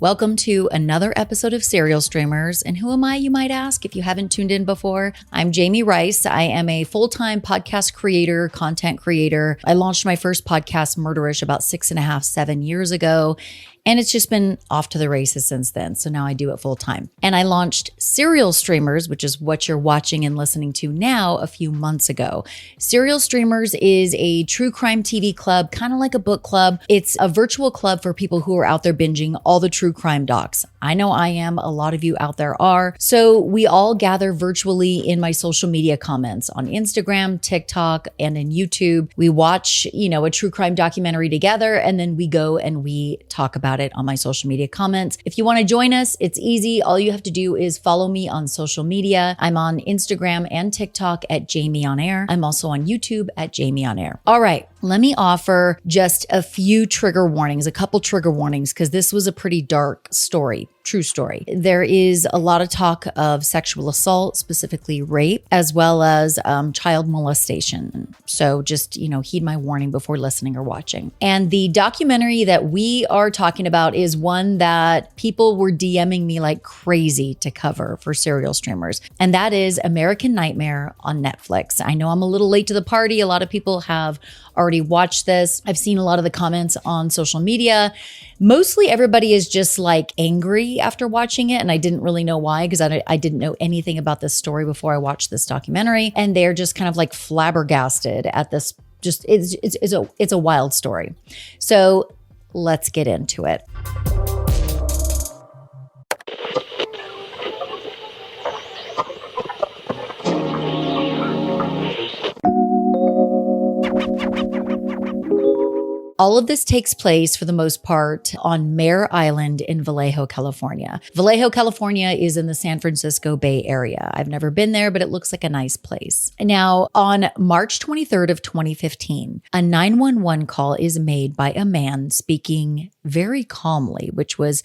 Welcome to another episode of Serial Streamers. And who am I, you might ask, if you haven't tuned in before? I'm Jami Rice. I am a full-time podcast creator, content creator. I launched my first podcast, Murderish, about 6.5, 7 years ago. And it's just been off to the races since then. So now I do it full time. And I launched Serial Streamers, which is what you're watching and listening to now, a few months ago. Serial Streamers is a true crime TV club, kind of like a book club. It's a virtual club for people who are out there binging all the true crime docs. I know I am. A lot of you out there are. So we all gather virtually in my social media comments on Instagram, TikTok, and in YouTube. We watch, a true crime documentary together, and then we go and we talk about it on my social media comments. If you want to join us, it's easy. All you have to do is follow me on social media. I'm on Instagram and TikTok at Jami on Air. I'm also on YouTube at Jami on Air. All right, let me offer just a few trigger warnings, a couple trigger warnings, because this was a pretty dark story. True story. There is a lot of talk of sexual assault, specifically rape, as well as child molestation. So just, heed my warning before listening or watching. And the documentary that we are talking about is one that people were DMing me like crazy to cover for Serial Streamers. And that is American Nightmare on Netflix. I know I'm a little late to the party. A lot of people have already watched this. I've seen a lot of the comments on social media. Mostly everybody is just like angry after watching it. And I didn't really know why, because I didn't know anything about this story before I watched this documentary. And they're just kind of like flabbergasted at this. Just it's a wild story. So let's get into it. All of this takes place, for the most part, on Mare Island in Vallejo, California. Vallejo, California is in the San Francisco Bay Area. I've never been there, but it looks like a nice place. Now, on March 23rd of 2015, a 911 call is made by a man speaking very calmly, which was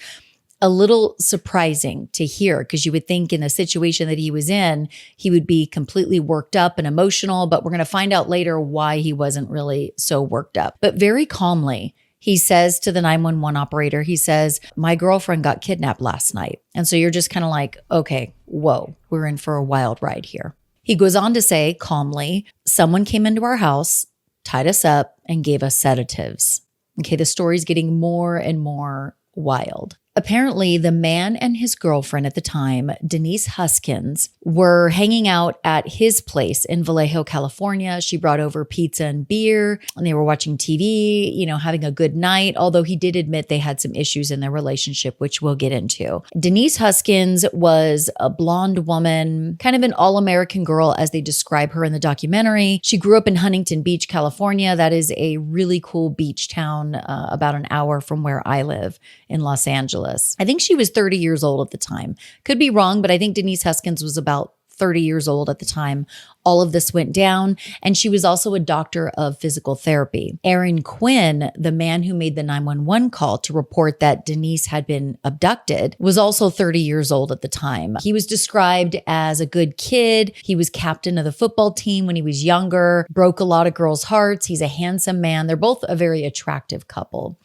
a little surprising to hear, because you would think in the situation that he was in, he would be completely worked up and emotional, but we're going to find out later why he wasn't really so worked up. But very calmly, he says to the 911 operator, he says, "My girlfriend got kidnapped last night." And so you're just kind of like, okay, whoa, we're in for a wild ride here. He goes on to say calmly, "Someone came into our house, tied us up, and gave us sedatives." Okay, the story's getting more and more wild. Apparently, the man and his girlfriend at the time, Denise Huskins, were hanging out at his place in Vallejo, California. She brought over pizza and beer, and they were watching TV, having a good night, although he did admit they had some issues in their relationship, which we'll get into. Denise Huskins was a blonde woman, kind of an all-American girl, as they describe her in the documentary. She grew up in Huntington Beach, California. That is a really cool beach town about an hour from where I live in Los Angeles. I think she was 30 years old at the time. Could be wrong, but I think Denise Huskins was about 30 years old at the time all of this went down. And she was also a doctor of physical therapy. Aaron Quinn, the man who made the 911 call to report that Denise had been abducted, was also 30 years old at the time. He was described as a good kid. He was captain of the football team when he was younger, broke a lot of girls' hearts. He's a handsome man. They're both a very attractive couple.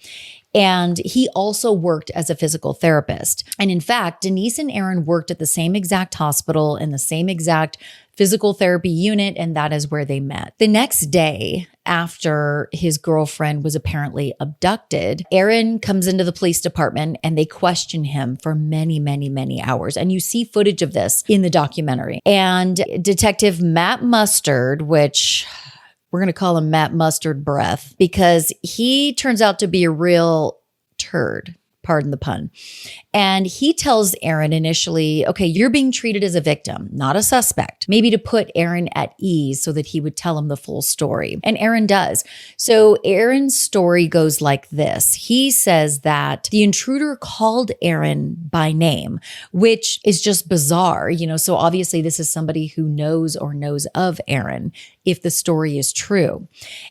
And he also worked as a physical therapist. And in fact, Denise and Aaron worked at the same exact hospital in the same exact physical therapy unit, and that is where they met. The next day, after his girlfriend was apparently abducted, Aaron comes into the police department and they question him for many, many, many hours. And you see footage of this in the documentary. And Detective Matt MusTURD, which we're going to call him Matt Mustard Breath, because he turns out to be a real turd. Pardon the pun. And he tells Aaron initially, okay, you're being treated as a victim, not a suspect, maybe to put Aaron at ease so that he would tell him the full story. And Aaron does. So Aaron's story goes like this. He says that the intruder called Aaron by name, which is just bizarre. So obviously this is somebody who knows or knows of Aaron. if the story is true.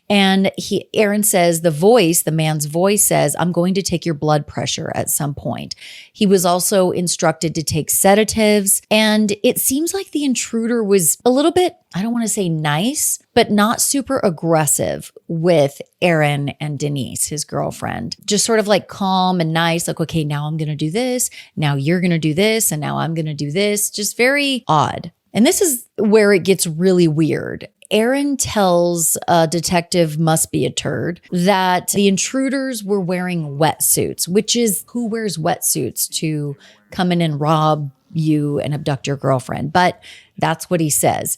And Aaron says the man's voice says, I'm going to take your blood pressure at some point. He was also instructed to take sedatives. And it seems like the intruder was a little bit, I don't want to say nice, but not super aggressive with Aaron and Denise, his girlfriend. Just sort of like calm and nice, like, okay, now I'm going to do this. Now you're going to do this. And now I'm going to do this. Just very odd. And this is where it gets really weird. Aaron tells Detective Must Be a Turd that the intruders were wearing wetsuits, which is who wears wetsuits to come in and rob you and abduct your girlfriend. But that's what he says.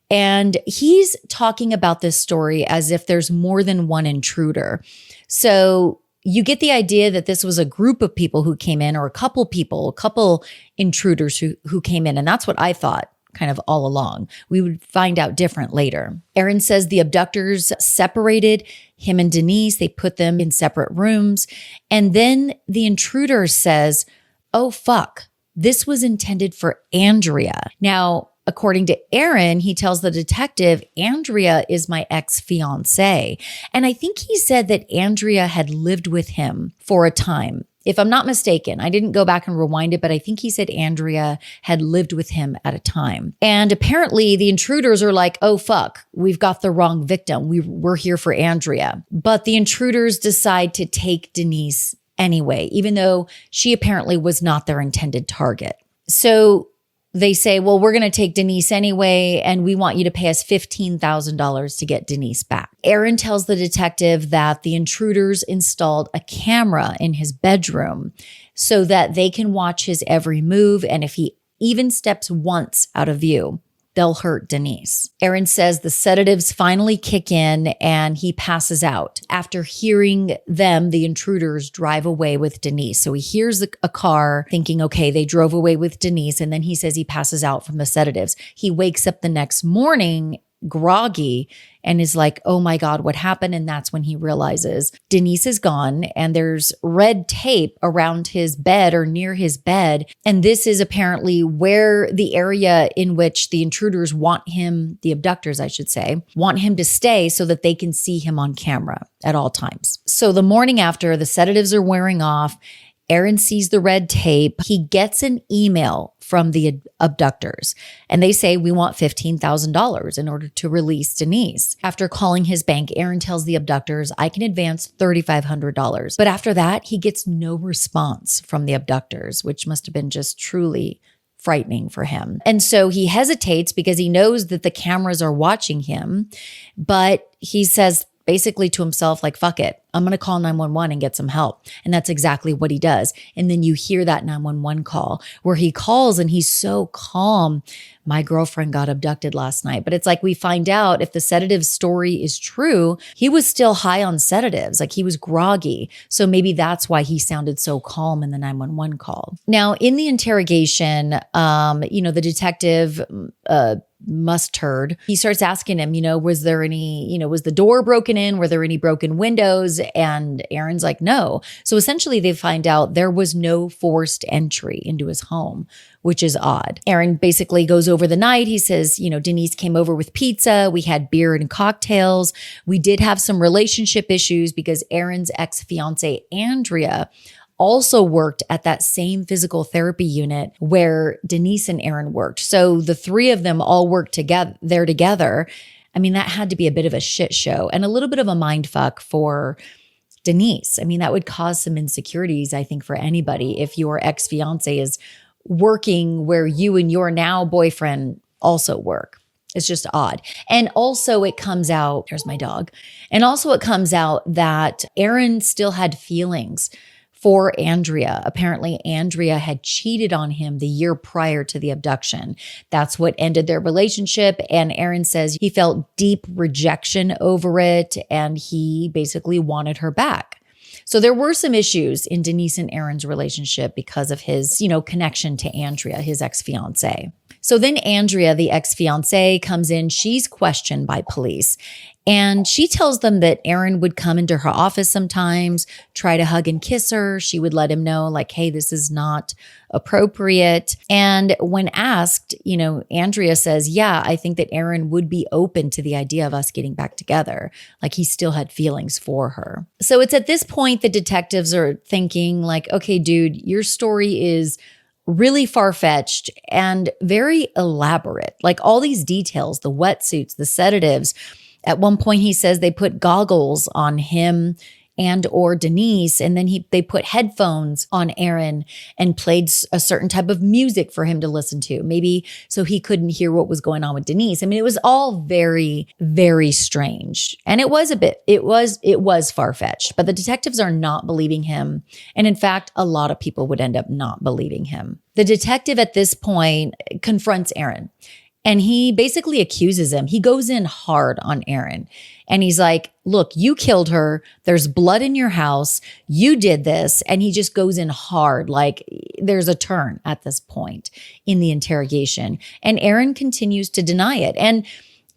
And he's talking about this story as if there's more than one intruder. So you get the idea that this was a group of people who came in, or a couple intruders who came in. And that's what I thought kind of all along. We would find out different later. Aaron says the abductors separated him and Denise. They put them in separate rooms. And then the intruder says, oh, fuck, this was intended for Andrea. Now, according to Aaron, he tells the detective, Andrea is my ex-fiance. And I think he said that Andrea had lived with him for a time. If I'm not mistaken, I didn't go back and rewind it, but I think he said Andrea had lived with him at a time. And apparently the intruders are like, oh, fuck, we've got the wrong victim. We're here for Andrea. But the intruders decide to take Denise anyway, even though she apparently was not their intended target. So they say, well, we're going to take Denise anyway, and we want you to pay us $15,000 to get Denise back. Aaron tells the detective that the intruders installed a camera in his bedroom so that they can watch his every move, and if he even steps once out of view, they'll hurt Denise. Aaron says the sedatives finally kick in and he passes out after hearing them, the intruders, drive away with Denise. So he hears a car thinking, okay, they drove away with Denise. And then he says he passes out from the sedatives. He wakes up the next morning groggy and is like, oh my God, what happened? And that's when he realizes Denise is gone and there's red tape around his bed or near his bed. And this is apparently where the area in which the intruders want him, the abductors, I should say, want him to stay so that they can see him on camera at all times. So the morning after, the sedatives are wearing off. Aaron sees the red tape. He gets an email from the abductors and they say, we want $15,000 in order to release Denise. After calling his bank, Aaron tells the abductors, I can advance $3,500. But after that, he gets no response from the abductors, which must have been just truly frightening for him. And so he hesitates because he knows that the cameras are watching him, but he says basically to himself, like, fuck it, I'm going to call 911 and get some help. And that's exactly what he does. And then you hear that 911 call where he calls and he's so calm. My girlfriend got abducted last night. But it's like we find out if the sedative story is true, he was still high on sedatives. Like he was groggy. So maybe that's why he sounded so calm in the 911 call. Now, in the interrogation, the detective, MusTURD, he starts asking him, was there any, was the door broken in? Were there any broken windows? And Aaron's like, no. So essentially they find out there was no forced entry into his home, which is odd. Aaron basically goes over the night. He says, Denise came over with pizza. We had beer and cocktails. We did have some relationship issues because Aaron's ex-fiance, Andrea, also worked at that same physical therapy unit where Denise and Aaron worked. So the three of them all worked together. I mean, that had to be a bit of a shit show and a little bit of a mind fuck for Denise. I mean, that would cause some insecurities, I think, for anybody if your ex-fiance is working where you and your now boyfriend also work. It's just odd. And also it comes out, there's my dog. And also it comes out that Aaron still had feelings for Andrea. Apparently, Andrea had cheated on him the year prior to the abduction. That's what ended their relationship. And Aaron says he felt deep rejection over it, and he basically wanted her back. So there were some issues in Denise and Aaron's relationship because of his, connection to Andrea, his ex-fiance. So then Andrea, the ex-fiance, comes in. She's questioned by police. And she tells them that Aaron would come into her office sometimes, try to hug and kiss her. She would let him know, like, hey, this is not appropriate. And when asked, Andrea says, yeah, I think that Aaron would be open to the idea of us getting back together. Like, he still had feelings for her. So it's at this point the detectives are thinking, like, okay, dude, your story is really far-fetched and very elaborate. Like, all these details, the wetsuits, the sedatives. At one point, he says they put goggles on him and or Denise, and then they put headphones on Aaron and played a certain type of music for him to listen to, maybe so he couldn't hear what was going on with Denise. I mean, it was all very, very strange. And it was far-fetched, but the detectives are not believing him. And in fact, a lot of people would end up not believing him. The detective at this point confronts Aaron. And he basically accuses him. He goes in hard on Aaron. And he's like, look, you killed her. There's blood in your house. You did this. And he just goes in hard. Like, there's a turn at this point in the interrogation. And Aaron continues to deny it. And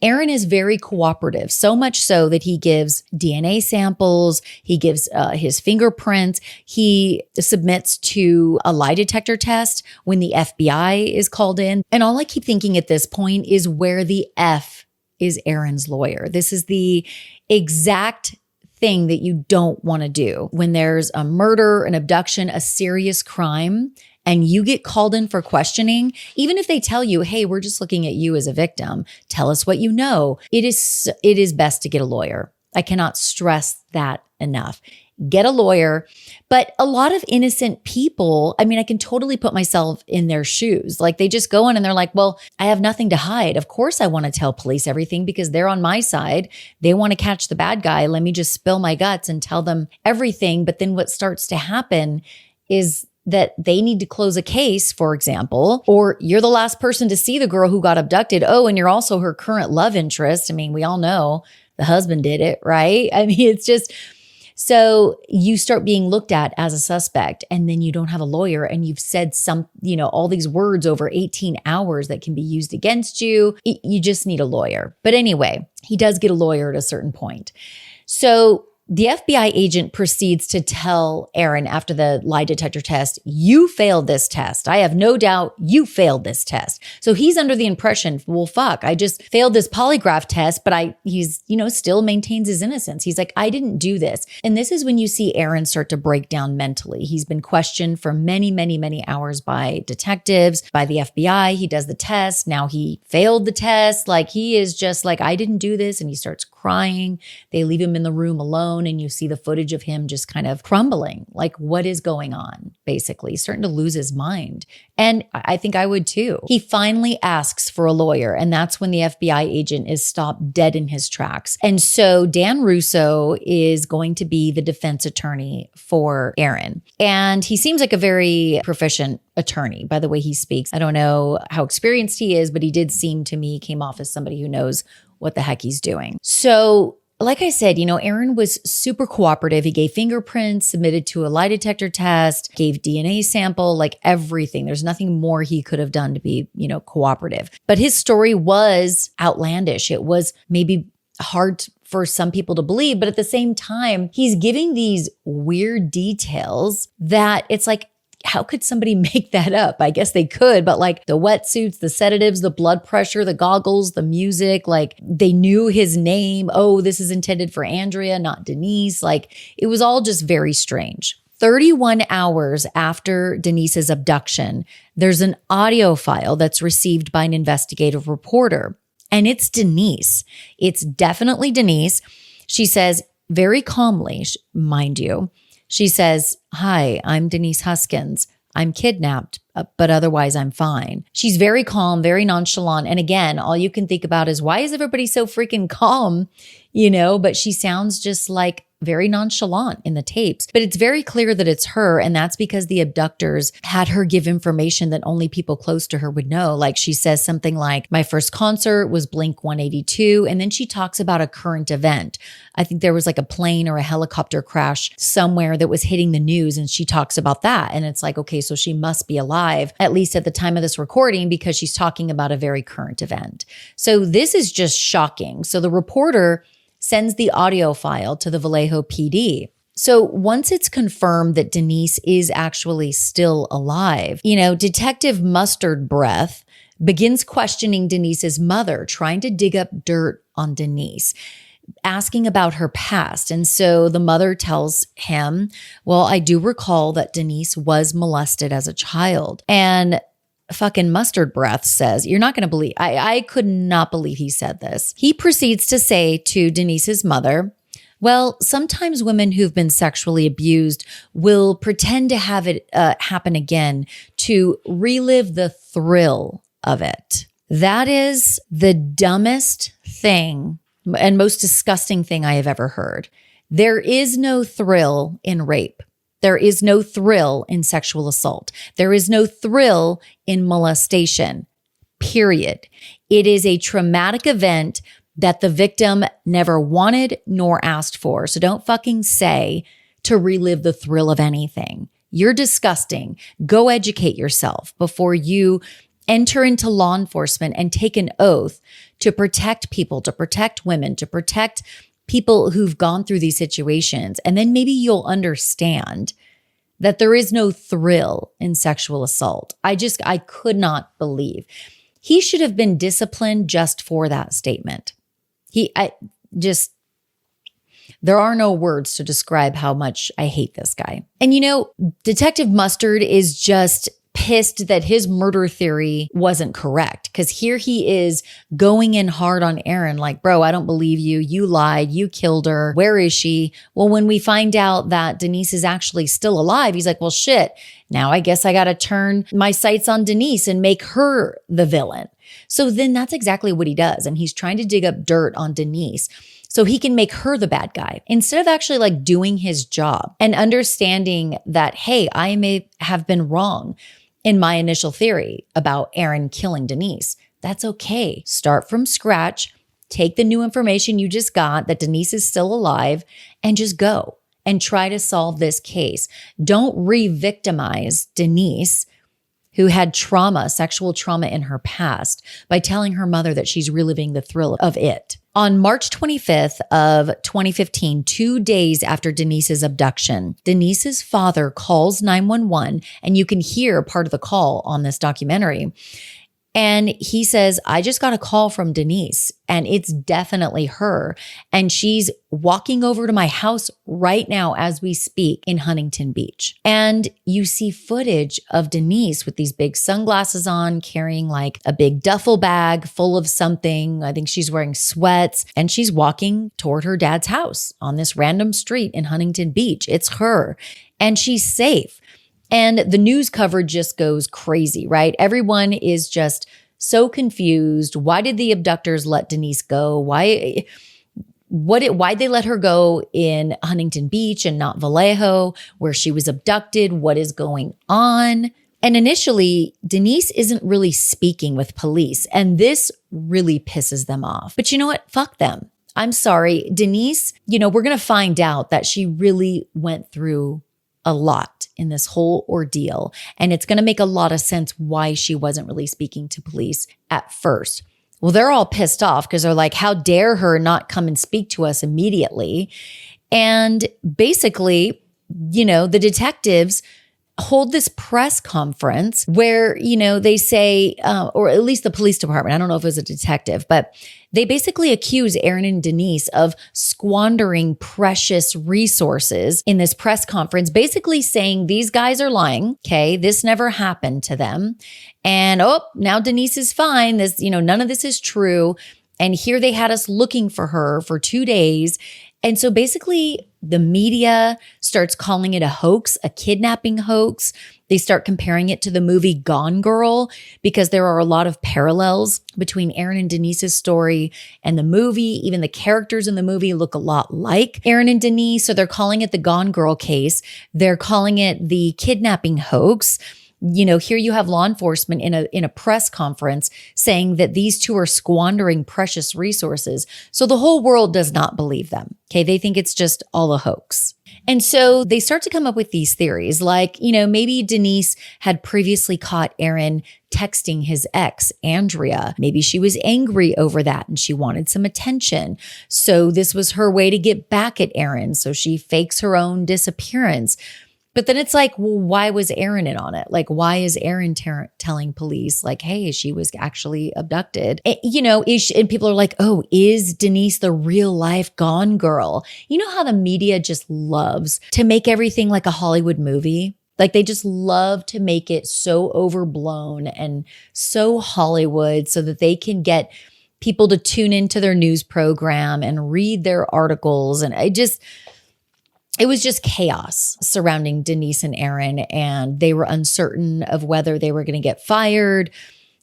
Aaron is very cooperative, so much so that he gives DNA samples, he gives his fingerprints, he submits to a lie detector test when the FBI is called in. And all I keep thinking at this point is, where the F is Aaron's lawyer? This is the exact thing that you don't want to do when there's a murder, an abduction, a serious crime, and you get called in for questioning. Even if they tell you, hey, we're just looking at you as a victim, tell us what you know. It is best to get a lawyer. I cannot stress that enough. Get a lawyer. But a lot of innocent people, I mean, I can totally put myself in their shoes. Like, they just go in and they're like, well, I have nothing to hide. Of course I want to tell police everything because they're on my side. They want to catch the bad guy. Let me just spill my guts and tell them everything. But then what starts to happen is that they need to close a case, for example, or you're the last person to see the girl who got abducted. Oh, and you're also her current love interest. I mean, we all know the husband did it, right? I mean, it's just, so you start being looked at as a suspect, and then you don't have a lawyer, and you've said all these words over 18 hours that can be used against you. You just need a lawyer. But anyway, he does get a lawyer at a certain point. So the FBI agent proceeds to tell Aaron after the lie detector test, you failed this test. I have no doubt you failed this test. So he's under the impression, well, fuck, I just failed this polygraph test, but he's still maintains his innocence. He's like, I didn't do this. And this is when you see Aaron start to break down mentally. He's been questioned for many, many, many hours by detectives, by the FBI. He does the test. Now he failed the test. Like, he is just like, I didn't do this. And he starts crying. They leave him in the room alone. And you see the footage of him just kind of crumbling. Like, what is going on? Basically, he's starting to lose his mind. And I think I would too. He finally asks for a lawyer. And that's when the FBI agent is stopped dead in his tracks. And so Dan Russo is going to be the defense attorney for Aaron. And he seems like a very proficient attorney by the way he speaks. I don't know how experienced he is, but he did seem to me, came off as somebody who knows what the heck he's doing. So like I said, Aaron was super cooperative. He gave fingerprints, submitted to a lie detector test, gave DNA sample, like everything. There's nothing more he could have done to be, cooperative. But his story was outlandish. It was maybe hard for some people to believe, but at the same time, he's giving these weird details that it's like, how could somebody make that up? I guess they could, but like the wetsuits, the sedatives, the blood pressure, the goggles, the music, like they knew his name. Oh, this is intended for Andrea, not Denise. Like, it was all just very strange. 31 hours after Denise's abduction, there's an audio file that's received by an investigative reporter. And it's Denise. It's definitely Denise. She says very calmly, mind you, she says, hi, I'm Denise Huskins. I'm kidnapped, but otherwise I'm fine. She's very calm, very nonchalant. And again, all you can think about is, why is everybody so freaking calm? But she sounds just like very nonchalant in the tapes. But it's very clear that it's her. And that's because the abductors had her give information that only people close to her would know. Like, she says something like, my first concert was Blink 182. And then she talks about a current event. I think there was like a plane or a helicopter crash somewhere that was hitting the news. And she talks about that. And it's like, okay, so she must be alive, at least at the time of this recording, because she's talking about a very current event. So this is just shocking. So the reporter sends the audio file to the Vallejo PD. So once it's confirmed that Denise is actually still alive, Detective MusTURD Breath begins questioning Denise's mother, trying to dig up dirt on Denise, asking about her past. And so the mother tells him, well, I do recall that Denise was molested as a child. And fucking MusTURD Breath says, you're not going to believe, I could not believe he said this. He proceeds to say to Denise's mother, well, sometimes women who've been sexually abused will pretend to have it happen again to relive the thrill of it. That is the dumbest thing and most disgusting thing I have ever heard. There is no thrill in rape. There is no thrill in sexual assault. There is no thrill in molestation, period. It is a traumatic event that the victim never wanted nor asked for. So don't fucking say to relive the thrill of anything. You're disgusting. Go educate yourself before you enter into law enforcement and take an oath to protect people, to protect women, to protect people who've gone through these situations. And then maybe you'll understand that there is no thrill in sexual assault. I could not believe. He should have been disciplined just for that statement. There are no words to describe how much I hate this guy. And Detective MusTURD is just pissed that his murder theory wasn't correct, because here he is going in hard on Aaron, like, bro, I don't believe you. You lied. You killed her. Where is she? Well, when we find out that Denise is actually still alive, he's like, well, shit, now I guess I got to turn my sights on Denise and make her the villain. So then that's exactly what he does. And he's trying to dig up dirt on Denise so he can make her the bad guy, instead of actually like doing his job and understanding that, hey, I may have been wrong in my initial theory about Aaron killing Denise. That's okay. Start from scratch. Take the new information you just got that Denise is still alive and just go and try to solve this case. Don't re-victimize Denise, who had trauma, sexual trauma in her past, by telling her mother that she's reliving the thrill of it. On March 25th of 2015, 2 days after Denise's abduction, Denise's father calls 911, and you can hear part of the call on this documentary. And he says, I just got a call from Denise, and it's definitely her. And she's walking over to my house right now as we speak in Huntington Beach. And you see footage of Denise with these big sunglasses on, carrying like a big duffel bag full of something. I think she's wearing sweats, and she's walking toward her dad's house on this random street in Huntington Beach. It's her, and she's safe. And the news coverage just goes crazy, right? Everyone is just so confused. Why did the abductors let Denise go? Why'd they let her go in Huntington Beach and not Vallejo, where she was abducted? What is going on? And initially, Denise isn't really speaking with police, and this really pisses them off. But you know what? Fuck them. I'm sorry. Denise, we're going to find out that she really went through a lot in this whole ordeal. And it's going to make a lot of sense why she wasn't really speaking to police at first. Well, they're all pissed off because they're like, how dare her not come and speak to us immediately? And basically, the detectives hold this press conference where, they say, or at least the police department, I don't know if it was a detective, but they basically accuse Aaron and Denise of squandering precious resources in this press conference, basically saying these guys are lying. Okay, this never happened to them. And now Denise is fine. This, none of this is true. And here they had us looking for her for 2 days. And so basically the media starts calling it a hoax, a kidnapping hoax. They start comparing it to the movie Gone Girl because there are a lot of parallels between Aaron and Denise's story and the movie. Even the characters in the movie look a lot like Aaron and Denise. So they're calling it the Gone Girl case. They're calling it the kidnapping hoax. Here you have law enforcement in a press conference saying that these two are squandering precious resources. So the whole world does not believe them. Okay. They think it's just all a hoax. And so they start to come up with these theories like, maybe Denise had previously caught Aaron texting his ex, Andrea. Maybe she was angry over that and she wanted some attention. So this was her way to get back at Aaron. So she fakes her own disappearance. But then it's like, well, why was Aaron in on it? Like, why is Aaron telling police like, hey, she was actually abducted? And people are like, oh, is Denise the real life Gone Girl? You know how the media just loves to make everything like a Hollywood movie? Like they just love to make it so overblown and so Hollywood so that they can get people to tune into their news program and read their articles. And it was just chaos surrounding Denise and Aaron, and they were uncertain of whether they were going to get fired,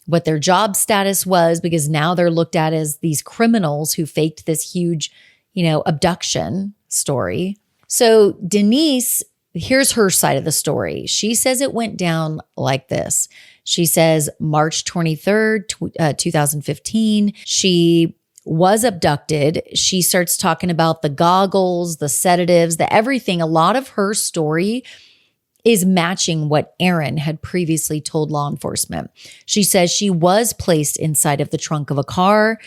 what their job status was, because now they're looked at as these criminals who faked this huge, abduction story. So Denise, here's her side of the story. She says it went down like this. She says March 23rd, 2015, she was abducted. She starts talking about the goggles, the sedatives, the everything. A lot of her story is matching what Aaron had previously told law enforcement. She says she was placed inside of the trunk of a car.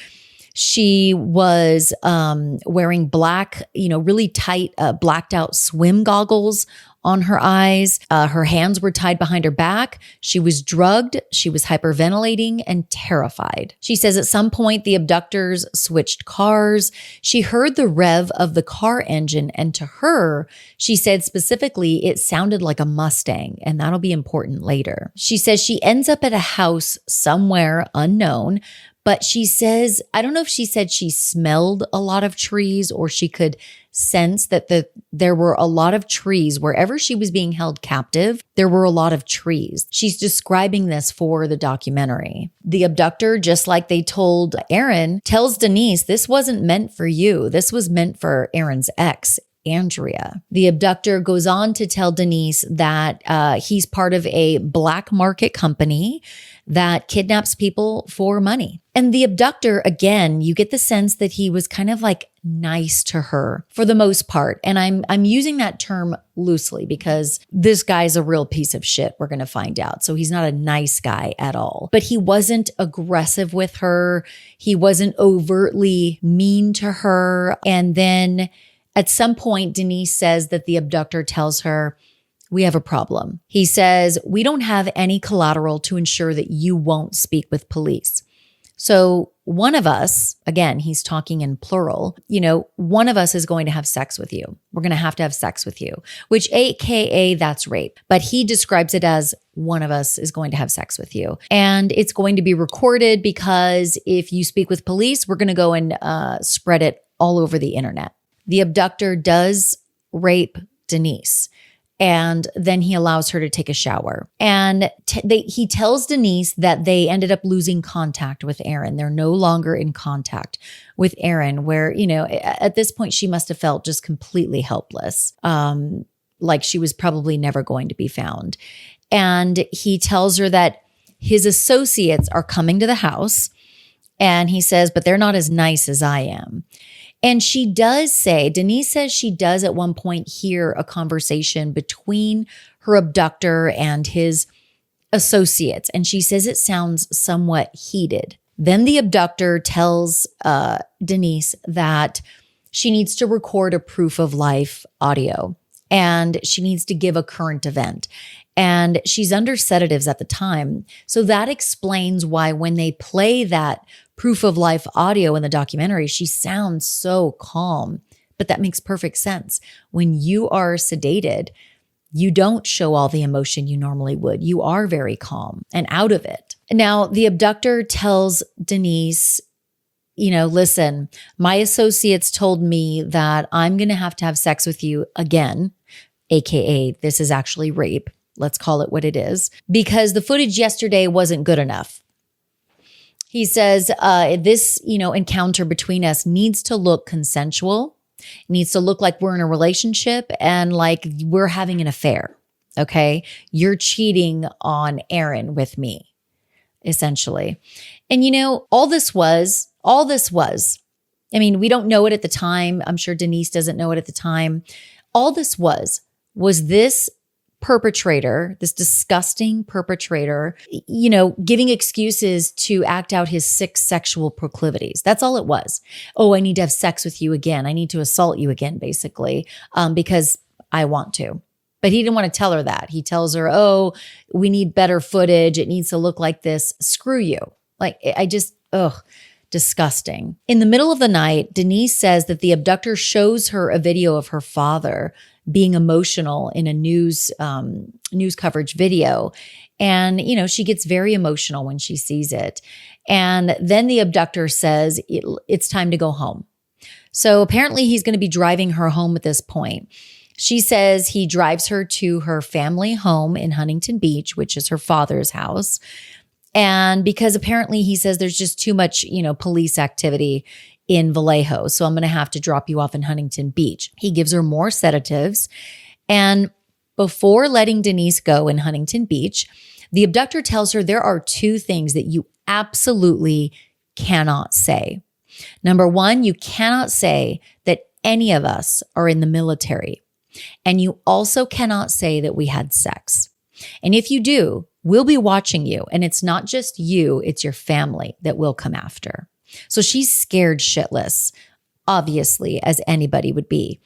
She was wearing black, really tight, blacked out swim goggles on her eyes. Her hands were tied behind her back. She was drugged. She was hyperventilating and terrified. She says at some point the abductors switched cars. She heard the rev of the car engine, and to her, she said specifically it sounded like a Mustang, and that'll be important later. She says she ends up at a house somewhere unknown, but she says, I don't know if she said she smelled a lot of trees or she could sense that there were a lot of trees. Wherever she was being held captive, there were a lot of trees. She's describing this for the documentary. The abductor, just like they told Aaron, tells Denise, this wasn't meant for you. This was meant for Aaron's ex, Andrea. The abductor goes on to tell Denise that he's part of a black market company that kidnaps people for money. And the abductor, again, you get the sense that he was kind of like nice to her for the most part. And I'm using that term loosely because this guy's a real piece of shit, we're going to find out. So he's not a nice guy at all. But he wasn't aggressive with her. He wasn't overtly mean to her. And then at some point, Denise says that the abductor tells her, we have a problem. He says, we don't have any collateral to ensure that you won't speak with police. So one of us, again, he's talking in plural, one of us is going to have sex with you. We're going to have sex with you, which AKA that's rape. But he describes it as one of us is going to have sex with you. And it's going to be recorded because if you speak with police, we're going to go and spread it all over the internet. The abductor does rape Denise. And then he allows her to take a shower. And he tells Denise that they ended up losing contact with Aaron. They're no longer in contact with Aaron, where, at this point, she must have felt just completely helpless, like she was probably never going to be found. And he tells her that his associates are coming to the house. And he says, but they're not as nice as I am. And she does say, Denise says she does at one point hear a conversation between her abductor and his associates. And she says it sounds somewhat heated. Then the abductor tells Denise that she needs to record a proof of life audio and she needs to give a current event. And she's under sedatives at the time. So that explains why when they play that proof of life audio in the documentary, she sounds so calm. But that makes perfect sense. When you are sedated, you don't show all the emotion you normally would. You are very calm and out of it. Now, the abductor tells Denise, listen, my associates told me that I'm going to have sex with you again, AKA this is actually rape. Let's call it what it is, because the footage yesterday wasn't good enough. He says this, encounter between us needs to look consensual. It needs to look like we're in a relationship and like we're having an affair. Okay. You're cheating on Aaron with me, essentially. And all this was, I mean, we don't know it at the time. I'm sure Denise doesn't know it at the time. All this was this perpetrator, this disgusting perpetrator, giving excuses to act out his sick sexual proclivities. That's all it was. Oh, I need to have sex with you again. I need to assault you again, basically, because I want to. But he didn't want to tell her that. He tells her, oh, we need better footage. It needs to look like this. Screw you. Like, disgusting. In the middle of the night, Denise says that the abductor shows her a video of her father being emotional in a news coverage video. And, she gets very emotional when she sees it. And then the abductor says it's time to go home. So apparently he's going to be driving her home at this point. She says he drives her to her family home in Huntington Beach, which is her father's house. And because apparently he says there's just too much, police activity in Vallejo. So I'm going to have to drop you off in Huntington Beach. He gives her more sedatives. And before letting Denise go in Huntington Beach, the abductor tells her there are two things that you absolutely cannot say. Number one, you cannot say that any of us are in the military. And you also cannot say that we had sex. And if you do, we'll be watching you. And it's not just you, it's your family that will come after. So she's scared shitless, obviously, as anybody would be.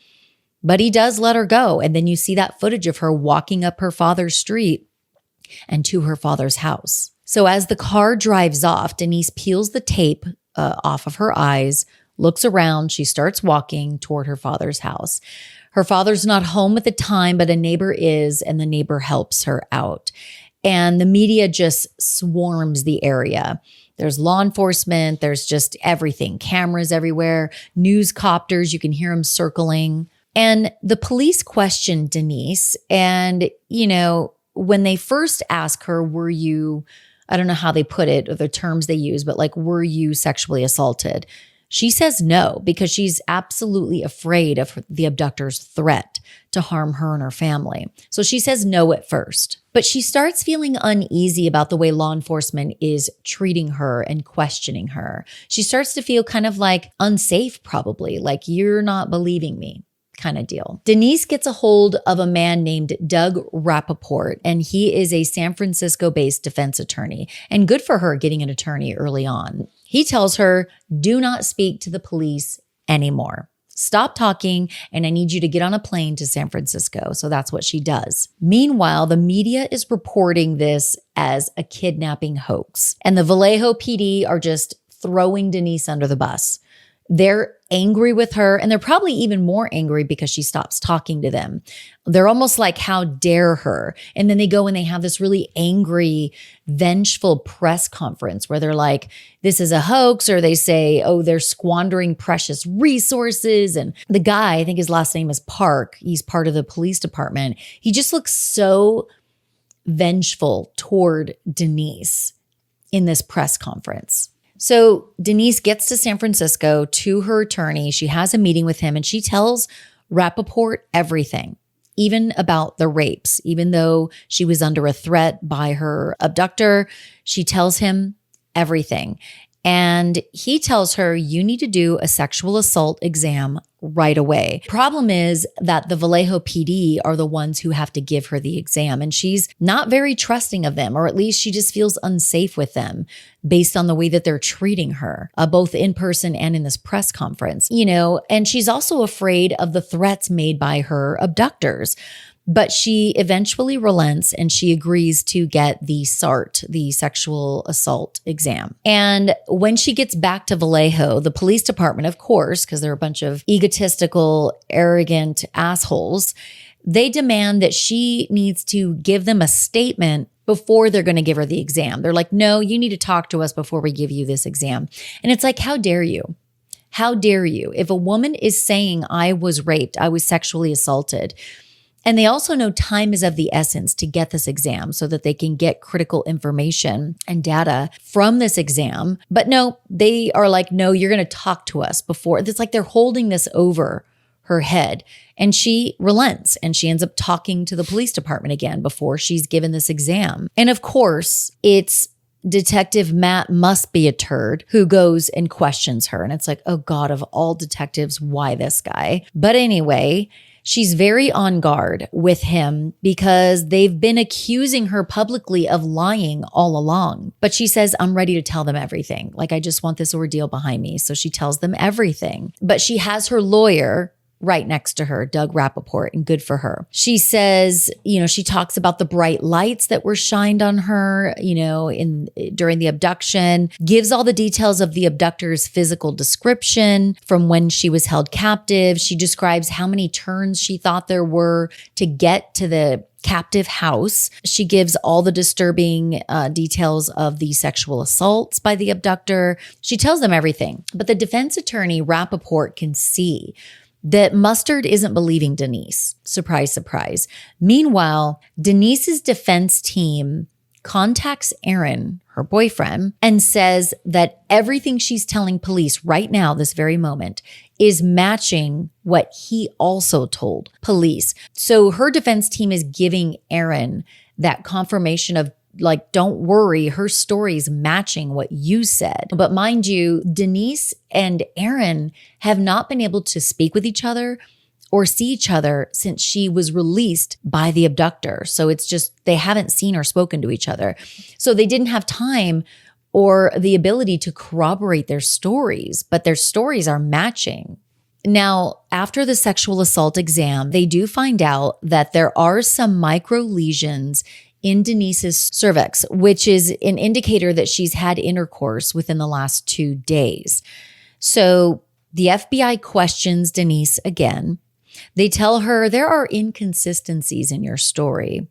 But he does let her go. And then you see that footage of her walking up her father's street and to her father's house. So as the car drives off, Denise peels the tape off of her eyes, looks around. She starts walking toward her father's house. Her father's not home at the time, but a neighbor is, and the neighbor helps her out. And the media just swarms the area. There's law enforcement. There's just everything. Cameras everywhere. News copters. You can hear them circling. And the police question Denise. And, when they first ask her, were you, I don't know how they put it or the terms they use, but like, were you sexually assaulted? She says no, because she's absolutely afraid of the abductor's threat to harm her and her family. So she says no at first, but she starts feeling uneasy about the way law enforcement is treating her and questioning her. She starts to feel kind of like unsafe, probably, like you're not believing me kind of deal. Denise gets a hold of a man named Doug Rappaport, and he is a San Francisco-based defense attorney. And good for her getting an attorney early on. He tells her, do not speak to the police anymore. Stop talking, and I need you to get on a plane to San Francisco. So that's what she does. Meanwhile, the media is reporting this as a kidnapping hoax. And the Vallejo PD are just throwing Denise under the bus. They're angry with her, and they're probably even more angry because she stops talking to them. They're almost like, how dare her? And then they go and they have this really angry, vengeful press conference where they're like, this is a hoax, or they say, oh, they're squandering precious resources. And the guy, I think his last name is Park, he's part of the police department. He just looks so vengeful toward Denise in this press conference. So Denise gets to San Francisco to her attorney. She has a meeting with him, and she tells Rappaport everything, even about the rapes. Even though she was under a threat by her abductor, she tells him everything. And he tells her, you need to do a sexual assault exam right away. Problem is that the Vallejo PD are the ones who have to give her the exam. And she's not very trusting of them, or at least she just feels unsafe with them based on the way that they're treating her, both in person and in this press conference, and she's also afraid of the threats made by her abductors. But she eventually relents and she agrees to get the SART, the sexual assault exam. And when she gets back to Vallejo, the police department, of course, because they're a bunch of egotistical, arrogant assholes, they demand that she needs to give them a statement before they're going to give her the exam. They're like, no, you need to talk to us before we give you this exam. And it's like, how dare you? How dare you? If a woman is saying, I was raped, I was sexually assaulted, and they also know time is of the essence to get this exam so that they can get critical information and data from this exam. But no, they are like, no, you're going to talk to us before. It's like they're holding this over her head. And she relents and she ends up talking to the police department again before she's given this exam. And of course, it's Detective Matt must be a turd who goes and questions her. And it's like, oh God, of all detectives, why this guy? But anyway, she's very on guard with him because they've been accusing her publicly of lying all along. But she says, I'm ready to tell them everything. Like, I just want this ordeal behind me. So she tells them everything. But she has her lawyer right next to her, Doug Rappaport, and good for her. She says, she talks about the bright lights that were shined on her, during the abduction, gives all the details of the abductor's physical description from when she was held captive. She describes how many turns she thought there were to get to the captive house. She gives all the disturbing details of the sexual assaults by the abductor. She tells them everything. But the defense attorney, Rappaport, can see that MusTURD isn't believing Denise. Surprise, surprise. Meanwhile, Denise's defense team contacts Aaron, her boyfriend, and says that everything she's telling police right now, this very moment, is matching what he also told police. So her defense team is giving Aaron that confirmation of, like, don't worry, her story's matching what you said. But mind you, Denise and Aaron have not been able to speak with each other or see each other since she was released by the abductor. So it's just, they haven't seen or spoken to each other. So they didn't have time or the ability to corroborate their stories, but their stories are matching. Now, after the sexual assault exam, they do find out that there are some micro lesions in Denise's cervix, which is an indicator that she's had intercourse within the last 2 days. So the FBI questions Denise again. They tell her there are inconsistencies in your story.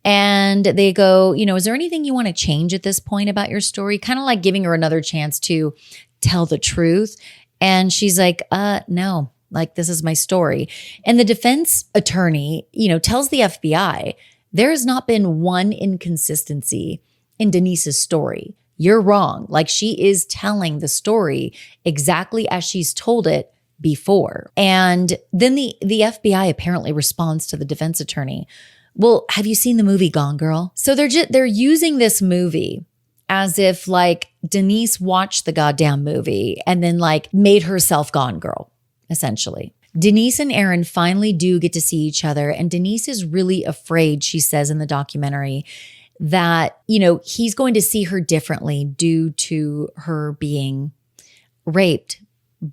And they go, is there anything you want to change at this point about your story? Kind of like giving her another chance to tell the truth. And she's like, no, like, this is my story. And the defense attorney, tells the FBI, there has not been one inconsistency in Denise's story. You're wrong. Like, she is telling the story exactly as she's told it before. And then the FBI apparently responds to the defense attorney, well, have you seen the movie Gone Girl? So they're using this movie as if, like, Denise watched the goddamn movie and then, like, made herself Gone Girl, essentially. Denise and Aaron finally do get to see each other, and Denise is really afraid, she says in the documentary, that, he's going to see her differently due to her being raped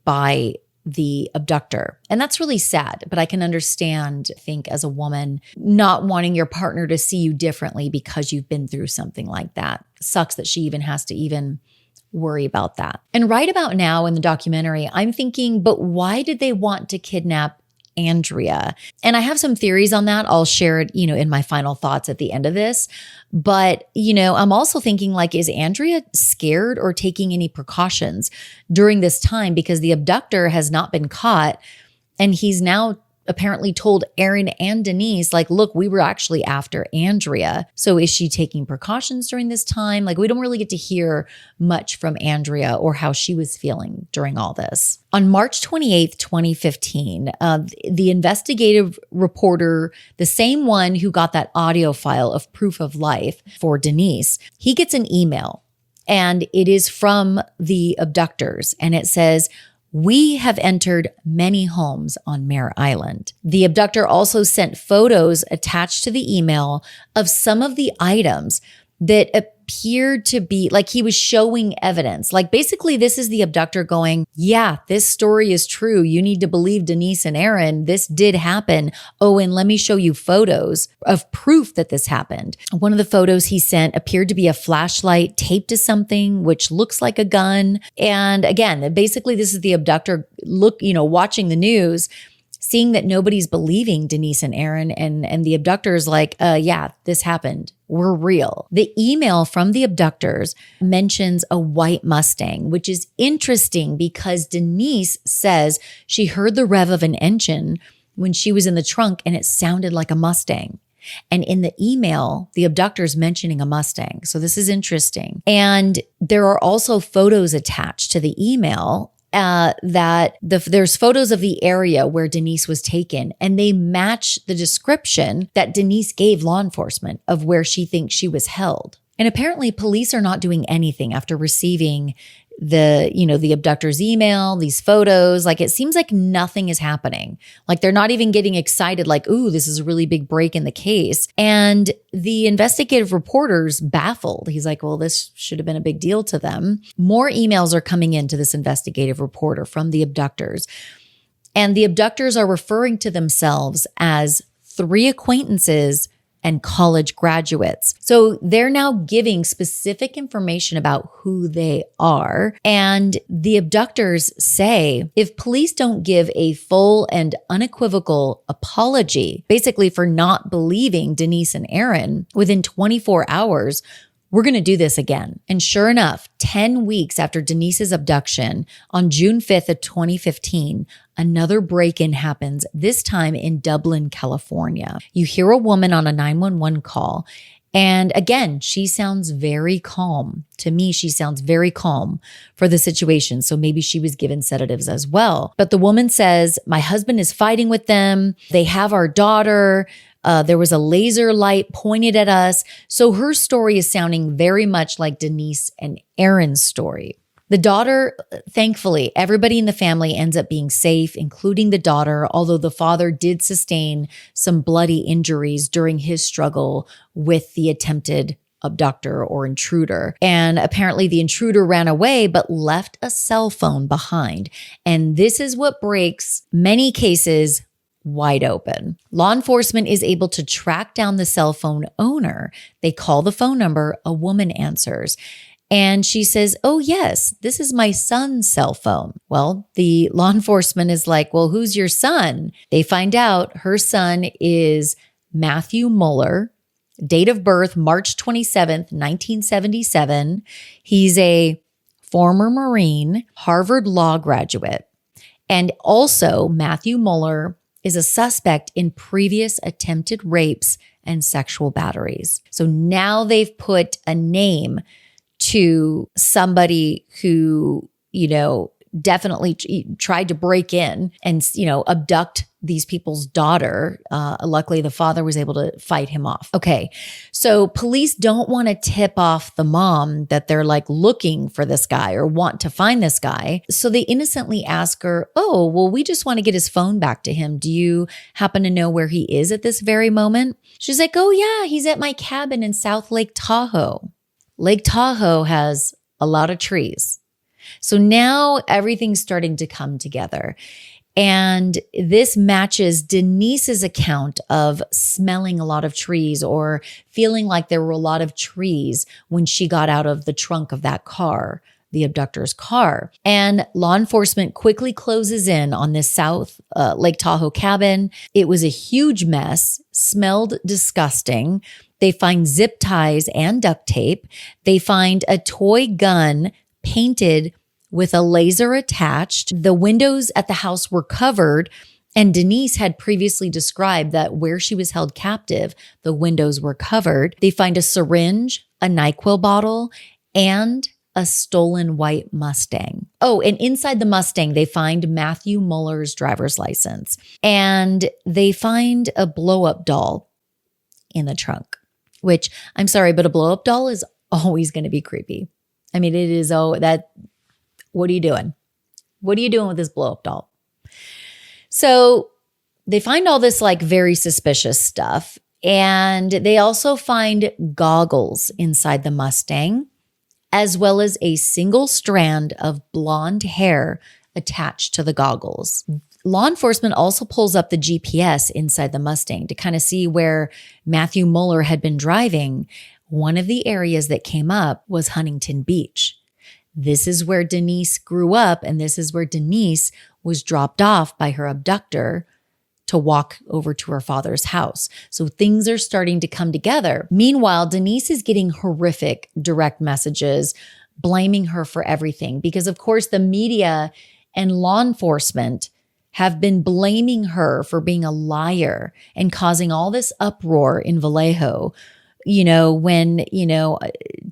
by the abductor. And that's really sad, but I can understand, I think, as a woman, not wanting your partner to see you differently because you've been through something like that. Sucks that she even has to worry about that. And right about now in the documentary, I'm thinking, but why did they want to kidnap Andrea? And I have some theories on that. I'll share it, in my final thoughts at the end of this. But, I'm also thinking, like, is Andrea scared or taking any precautions during this time? Because the abductor has not been caught, and he's now apparently told Aaron and Denise, like, look, we were actually after Andrea. So is she taking precautions during this time? Like, we don't really get to hear much from Andrea or how she was feeling during all this. On March 28th, 2015, the investigative reporter, the same one who got that audio file of proof of life for Denise, he gets an email, and it is from the abductors, and it says, we have entered many homes on Mare Island. The abductor also sent photos attached to the email of some of the items that appeared to be like he was showing evidence. Like, basically, this is the abductor going, yeah, this story is true. You need to believe Denise and Aaron. This did happen. Oh, and let me show you photos of proof that this happened. One of the photos he sent appeared to be a flashlight taped to something, which looks like a gun. And again, basically, this is the abductor watching the news, seeing that nobody's believing Denise and Aaron, and the abductor is like, yeah, this happened. We're real. The email from the abductors mentions a white Mustang, which is interesting because Denise says she heard the rev of an engine when she was in the trunk and it sounded like a Mustang. And in the email, the abductor's mentioning a Mustang. So this is interesting. And there are also photos attached to the email. there's photos of the area where Denise was taken, and they match the description that Denise gave law enforcement of where she thinks she was held. And apparently police are not doing anything after receiving the abductor's email, these photos. Like, it seems like nothing is happening. Like, they're not even getting excited, like, ooh, this is a really big break in the case. And the investigative reporter's baffled. He's like, well, this should have been a big deal to them. More emails are coming into this investigative reporter from the abductors. And the abductors are referring to themselves as 3 acquaintances and college graduates. So they're now giving specific information about who they are. And the abductors say, if police don't give a full and unequivocal apology, basically for not believing Denise and Aaron within 24 hours, we're going to do this again. And sure enough, 10 weeks after Denise's abduction, on June 5th of 2015, another break-in happens, this time in Dublin, California. You hear a woman on a 911 call. And again, she sounds very calm. To me, she sounds very calm for the situation. So maybe she was given sedatives as well. But the woman says, my husband is fighting with them. They have our daughter. There was a laser light pointed at us. So her story is sounding very much like Denise and Aaron's story. The daughter, thankfully, everybody in the family ends up being safe, including the daughter, although the father did sustain some bloody injuries during his struggle with the attempted abductor or intruder. And apparently the intruder ran away, but left a cell phone behind. And this is what breaks many cases wide open. Law enforcement is able to track down the cell phone owner. They call the phone number, a woman answers. And she says, oh, yes, this is my son's cell phone. Well, the law enforcement is like, well, who's your son? They find out her son is Matthew Muller, date of birth, March 27th, 1977. He's a former Marine, Harvard Law graduate. And also, Matthew Muller is a suspect in previous attempted rapes and sexual batteries. So now they've put a name to somebody who, definitely tried to break in and, abduct these people's daughter. Luckily, the father was able to fight him off. Okay. So police don't want to tip off the mom that they're like looking for this guy or want to find this guy. So they innocently ask her, oh, well, we just want to get his phone back to him. Do you happen to know where he is at this very moment? She's like, oh yeah, he's at my cabin in South Lake Tahoe. Lake Tahoe has a lot of trees. So now everything's starting to come together. And this matches Denise's account of smelling a lot of trees or feeling like there were a lot of trees when she got out of the trunk of that car, the abductor's car. And law enforcement quickly closes in on this South Lake Tahoe cabin. It was a huge mess, smelled disgusting. They find zip ties and duct tape. They find a toy gun painted with a laser attached. The windows at the house were covered, and Denise had previously described that where she was held captive, the windows were covered. They find a syringe, a NyQuil bottle, and a stolen white Mustang. Oh, and inside the Mustang, they find Matthew Muller's driver's license. And they find a blow-up doll in the trunk, which, I'm sorry, but a blow-up doll is always going to be creepy. I mean, it is, what are you doing? What are you doing with this blow-up doll? So they find all this like very suspicious stuff. And they also find goggles inside the Mustang, as well as a single strand of blonde hair attached to the goggles. Law enforcement also pulls up the GPS inside the Mustang to kind of see where Matthew Muller had been driving. One of the areas that came up was Huntington Beach. This is where Denise grew up, and this is where Denise was dropped off by her abductor to walk over to her father's house. So things are starting to come together. Meanwhile, Denise is getting horrific direct messages blaming her for everything because, of course, the media and law enforcement have been blaming her for being a liar and causing all this uproar in Vallejo.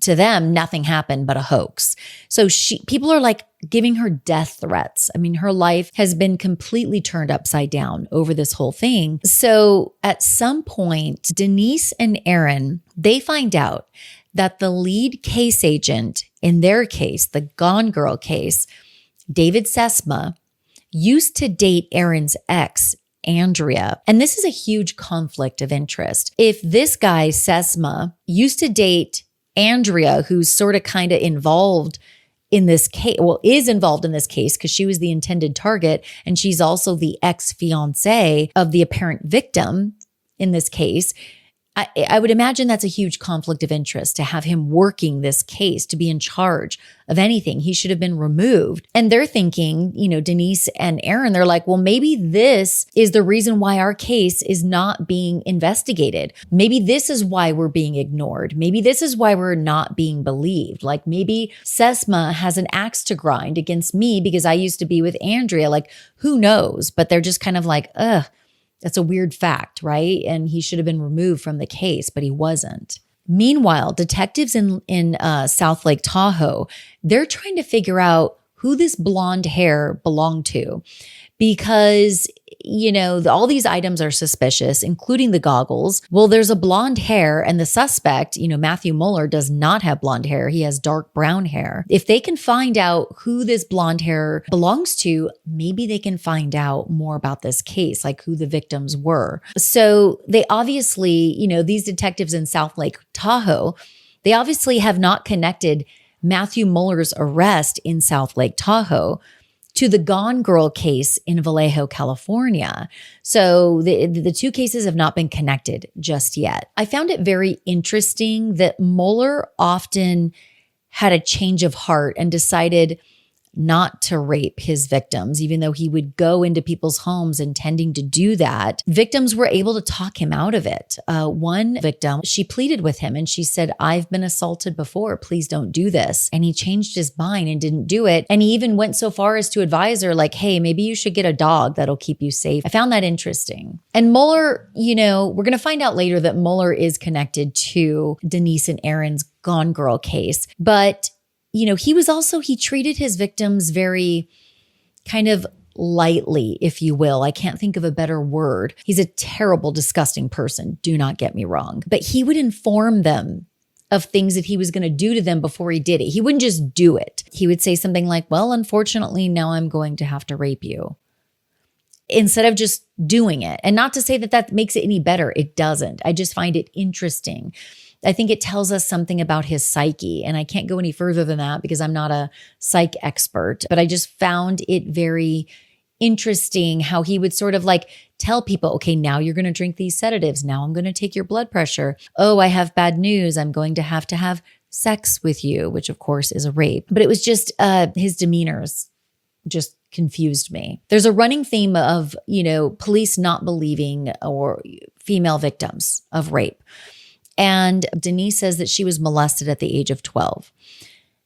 To to them, nothing happened but a hoax. So people are like giving her death threats. I mean, her life has been completely turned upside down over this whole thing. So at some point, Denise and Aaron, they find out that the lead case agent in their case, the Gone Girl case, David Sesma, used to date Aaron's ex, Andrea. And this is a huge conflict of interest. If this guy, Sesma, used to date Andrea, who's sort of kind of involved in this case, is involved in this case because she was the intended target, and she's also the ex-fiance of the apparent victim in this case, I would imagine that's a huge conflict of interest to have him working this case, to be in charge of anything. He should have been removed. And they're thinking, Denise and Aaron, they're like, well, maybe this is the reason why our case is not being investigated. Maybe this is why we're being ignored. Maybe this is why we're not being believed. Like maybe Sesma has an axe to grind against me because I used to be with Andrea. Like who knows? But they're just kind of like, ugh. That's a weird fact, right? And he should have been removed from the case, but he wasn't. Meanwhile, detectives in South Lake Tahoe, they're trying to figure out who this blonde hair belonged to because, all these items are suspicious, including the goggles. Well, there's a blonde hair and the suspect, Matthew Mueller, does not have blonde hair. He has dark brown hair. If they can find out who this blonde hair belongs to, maybe they can find out more about this case, like who the victims were. So they obviously, these detectives in South Lake Tahoe, they obviously have not connected Matthew Mueller's arrest in South Lake Tahoe to the Gone Girl case in Vallejo, California. So the two cases have not been connected just yet. I found it very interesting that Mueller often had a change of heart and decided not to rape his victims, even though he would go into people's homes intending to do that. Victims were able to talk him out of it. One victim, she pleaded with him and she said, I've been assaulted before. Please don't do this. And he changed his mind and didn't do it. And he even went so far as to advise her, like, hey, maybe you should get a dog that'll keep you safe. I found that interesting. And Mueller, we're going to find out later that Mueller is connected to Denise and Aaron's Gone Girl case. But he treated his victims very kind of lightly, if you will. I can't think of a better word. He's a terrible, disgusting person. Do not get me wrong. But he would inform them of things that he was going to do to them before he did it. He wouldn't just do it. He would say something like, well, unfortunately, now I'm going to have to rape you, instead of just doing it. And not to say that that makes it any better. It doesn't. I just find it interesting. I think it tells us something about his psyche. And I can't go any further than that because I'm not a psych expert, but I just found it very interesting how he would sort of like tell people, okay, now you're going to drink these sedatives. Now I'm going to take your blood pressure. Oh, I have bad news. I'm going to have sex with you, which of course is a rape. But it was just his demeanors just confused me. There's a running theme of, police not believing or female victims of rape. And Denise says that she was molested at the age of 12.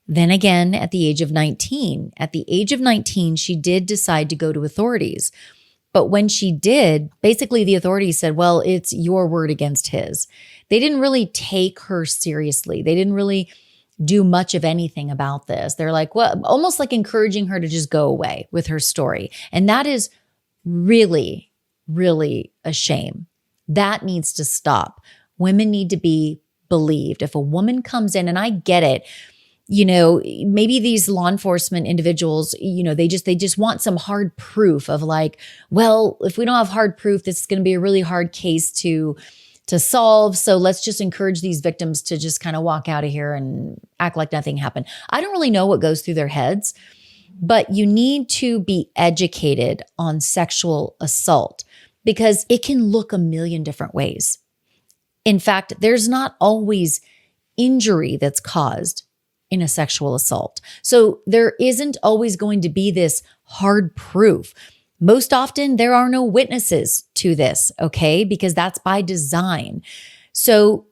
Then again, at the age of 19. At the age of 19, she did decide to go to authorities. But when she did, basically the authorities said, well, it's your word against his. They didn't really take her seriously. They didn't really do much of anything about this. They're like, well, almost like encouraging her to just go away with her story. And that is really, really a shame. That needs to stop. Women need to be believed. If a woman comes in, and I get it, maybe these law enforcement individuals, they just want some hard proof of like, well, if we don't have hard proof, this is going to be a really hard case to solve. So let's just encourage these victims to just kind of walk out of here and act like nothing happened. I don't really know what goes through their heads, but you need to be educated on sexual assault because it can look a million different ways. In fact, there's not always injury that's caused in a sexual assault. So there isn't always going to be this hard proof. Most often, there are no witnesses to this, okay? Because that's by design. So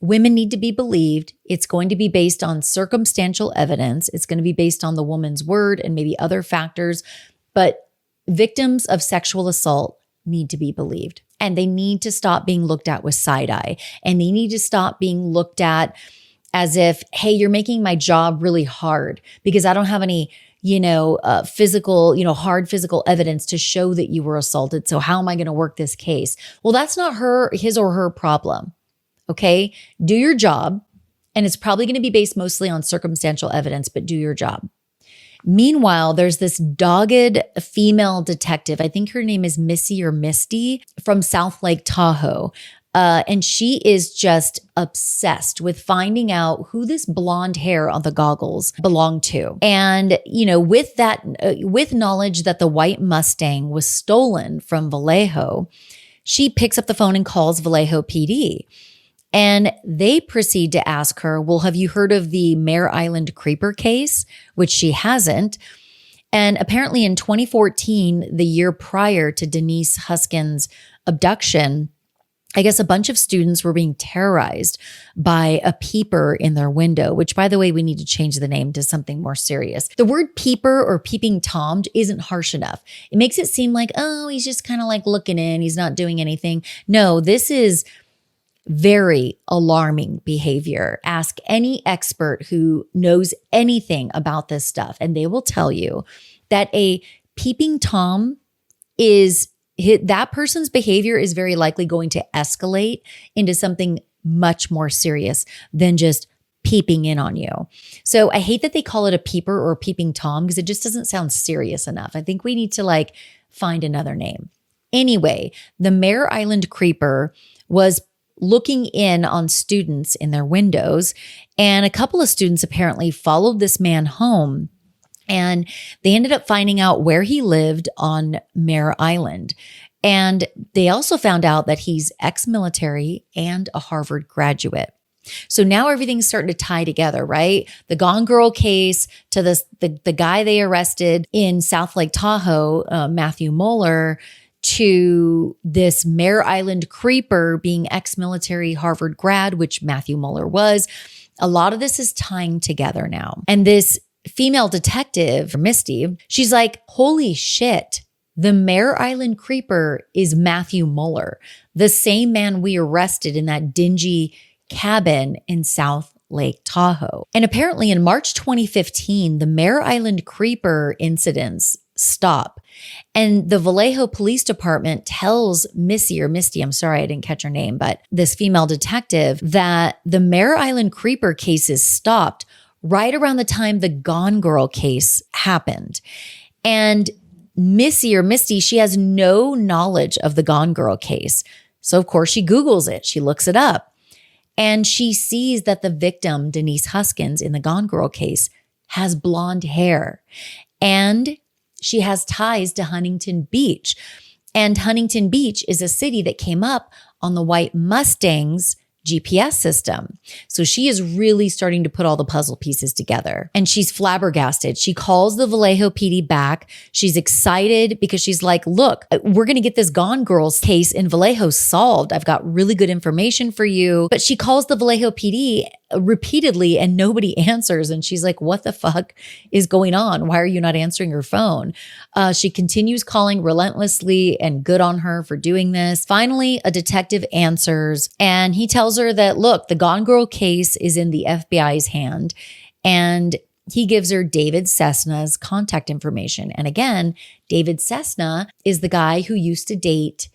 women need to be believed. It's going to be based on circumstantial evidence. It's going to be based on the woman's word and maybe other factors. But victims of sexual assault need to be believed. And they need to stop being looked at with side eye. And they need to stop being looked at as if, hey, you're making my job really hard because I don't have any, physical, hard physical evidence to show that you were assaulted. So how am I going to work this case? Well, that's not his or her problem. Okay. Do your job. And it's probably going to be based mostly on circumstantial evidence, but do your job. Meanwhile, there's this dogged female detective. I think her name is Missy or Misty from South Lake Tahoe. And she is just obsessed with finding out who this blonde hair on the goggles belonged to. And, with knowledge that the white Mustang was stolen from Vallejo, she picks up the phone and calls Vallejo PD. And they proceed to ask her, well, have you heard of the Mare Island Creeper case? Which she hasn't. And apparently in 2014, the year prior to Denise Huskins' abduction, I guess a bunch of students were being terrorized by a peeper in their window, which, by the way, we need to change the name to something more serious. The word peeper or peeping Tom isn't harsh enough. It makes it seem like, oh, he's just kind of like looking in. He's not doing anything. No, this is very alarming behavior. Ask any expert who knows anything about this stuff, and they will tell you that a peeping Tom that person's behavior is very likely going to escalate into something much more serious than just peeping in on you. So I hate that they call it a peeper or a peeping Tom because it just doesn't sound serious enough. I think we need to find another name. Anyway, the Mare Island Creeper was looking in on students in their windows, and a couple of students apparently followed this man home. And they ended up finding out where he lived on Mare Island. And they also found out that he's ex-military and a Harvard graduate. So now everything's starting to tie together, right? The Gone Girl case to the guy they arrested in South Lake Tahoe, Matthew Mueller, to this Mare Island Creeper being ex-military Harvard grad, which Matthew Mueller was. A lot of this is tying together now. And this female detective, Misty, she's like, holy shit, the Mare Island Creeper is Matthew Mueller, the same man we arrested in that dingy cabin in South Lake Tahoe. And apparently in March 2015, the Mare Island Creeper incidents stop. And the Vallejo Police Department tells Missy, I'm sorry, I didn't catch her name, but this female detective, that the Mare Island Creeper cases stopped right around the time the Gone Girl case happened. And Misty, she has no knowledge of the Gone Girl case. So of course she Googles it. She looks it up. And she sees that the victim, Denise Huskins, in the Gone Girl case, has blonde hair. And she has ties to Huntington Beach. And Huntington Beach is a city that came up on the white Mustang's GPS system. So she is really starting to put all the puzzle pieces together, and she's flabbergasted. She calls the Vallejo PD back. She's excited because she's like, look, we're going to get this Gone Girls case in Vallejo solved. I've got really good information for you. But she calls the Vallejo PD repeatedly and nobody answers. And she's like, what the fuck is going on? Why are you not answering your phone? She continues calling relentlessly, and good on her for doing this. Finally, a detective answers, and he tells her that, look, the Gone Girl case is in the FBI's hand, and he gives her David Cessna's contact information. And again, David Cessna is the guy who used to date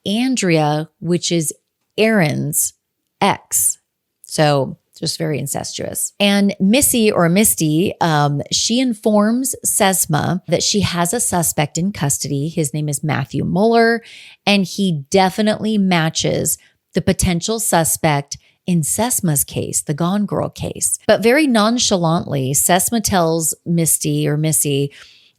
Andrea, which is Aaron's ex. So just very incestuous. And Misty, she informs Sesma that she has a suspect in custody. His name is Matthew Mueller, and he definitely matches the potential suspect in Sesma's case, the Gone Girl case. But very nonchalantly, Sesma tells Missy,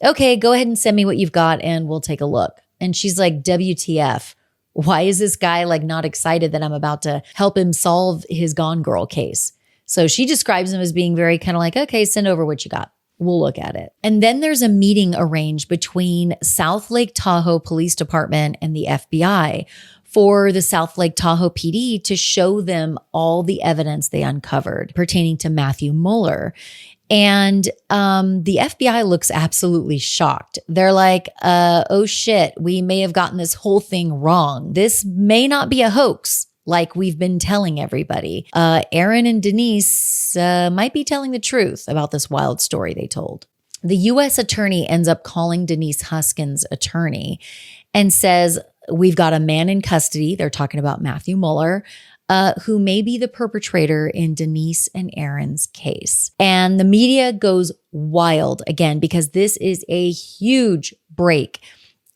okay, go ahead and send me what you've got and we'll take a look. And she's like, WTF? Why is this guy not excited that I'm about to help him solve his Gone Girl case? So she describes him as being very kind of like, okay, send over what you got. We'll look at it. And then there's a meeting arranged between South Lake Tahoe Police Department and the FBI for the South Lake Tahoe PD to show them all the evidence they uncovered pertaining to Matthew Mueller. And the FBI looks absolutely shocked. They're like, oh shit, we may have gotten this whole thing wrong. This may not be a hoax. like we've been telling everybody. Aaron and Denise might be telling the truth about this wild story they told. The U.S. attorney ends up calling Denise Huskins' attorney and says, we've got a man in custody. They're talking about Matthew Mueller, who may be the perpetrator in Denise and Aaron's case. And the media goes wild again, because this is a huge break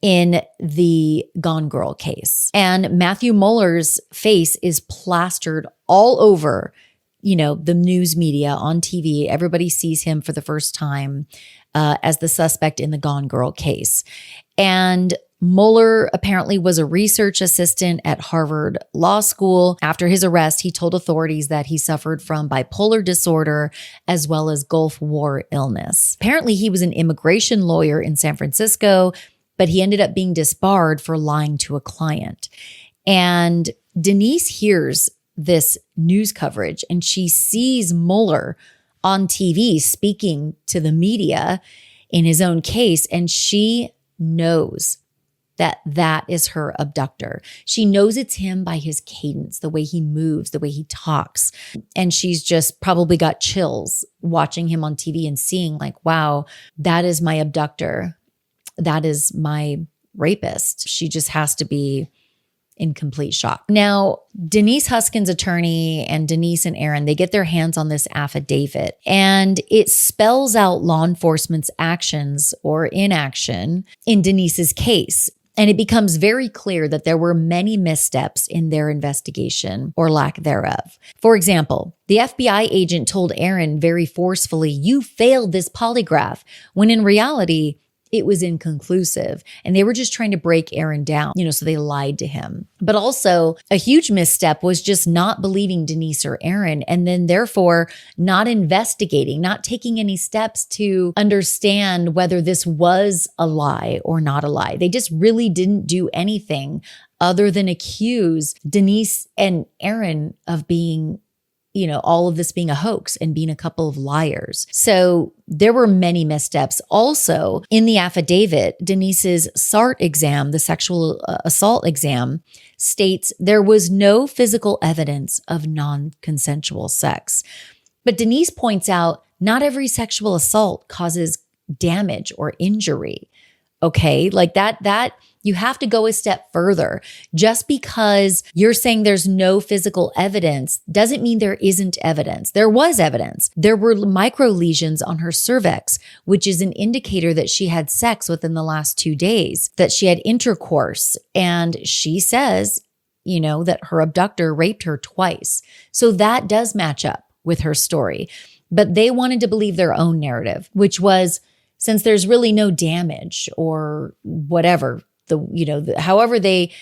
in the Gone Girl case. And Matthew Mueller's face is plastered all over, the news media, on TV. Everybody sees him for the first time as the suspect in the Gone Girl case. And Mueller apparently was a research assistant at Harvard Law School. After his arrest, he told authorities that he suffered from bipolar disorder as well as Gulf War illness. Apparently, he was an immigration lawyer in San Francisco, but he ended up being disbarred for lying to a client. And Denise hears this news coverage and she sees Mueller on TV speaking to the media in his own case, and she knows that is her abductor. She knows it's him by his cadence, the way he moves, the way he talks. And she's just probably got chills watching him on TV and seeing like, wow, that is my abductor. That is my rapist. She just has to be in complete shock. Now, Denise Huskins' attorney and Denise and Aaron, they get their hands on this affidavit, and it spells out law enforcement's actions or inaction in Denise's case. And it becomes very clear that there were many missteps in their investigation or lack thereof. For example, the FBI agent told Aaron very forcefully, "You failed this polygraph," when in reality, it was inconclusive. And they were just trying to break Aaron down, so they lied to him. But also a huge misstep was just not believing Denise or Aaron, and then therefore not investigating, not taking any steps to understand whether this was a lie or not a lie. They just really didn't do anything other than accuse Denise and Aaron of being all of this being a hoax and being a couple of liars. So there were many missteps. Also, in the affidavit, Denise's SART exam, the sexual assault exam, states there was no physical evidence of non-consensual sex. But Denise points out not every sexual assault causes damage or injury. Okay, like that you have to go a step further. Just because you're saying there's no physical evidence doesn't mean there isn't evidence. There was evidence. There were micro lesions on her cervix, which is an indicator that she had sex within the last 2 days, that she had intercourse. And she says, that her abductor raped her twice. So that does match up with her story. But they wanted to believe their own narrative, which was, since there's really no damage or whatever, however they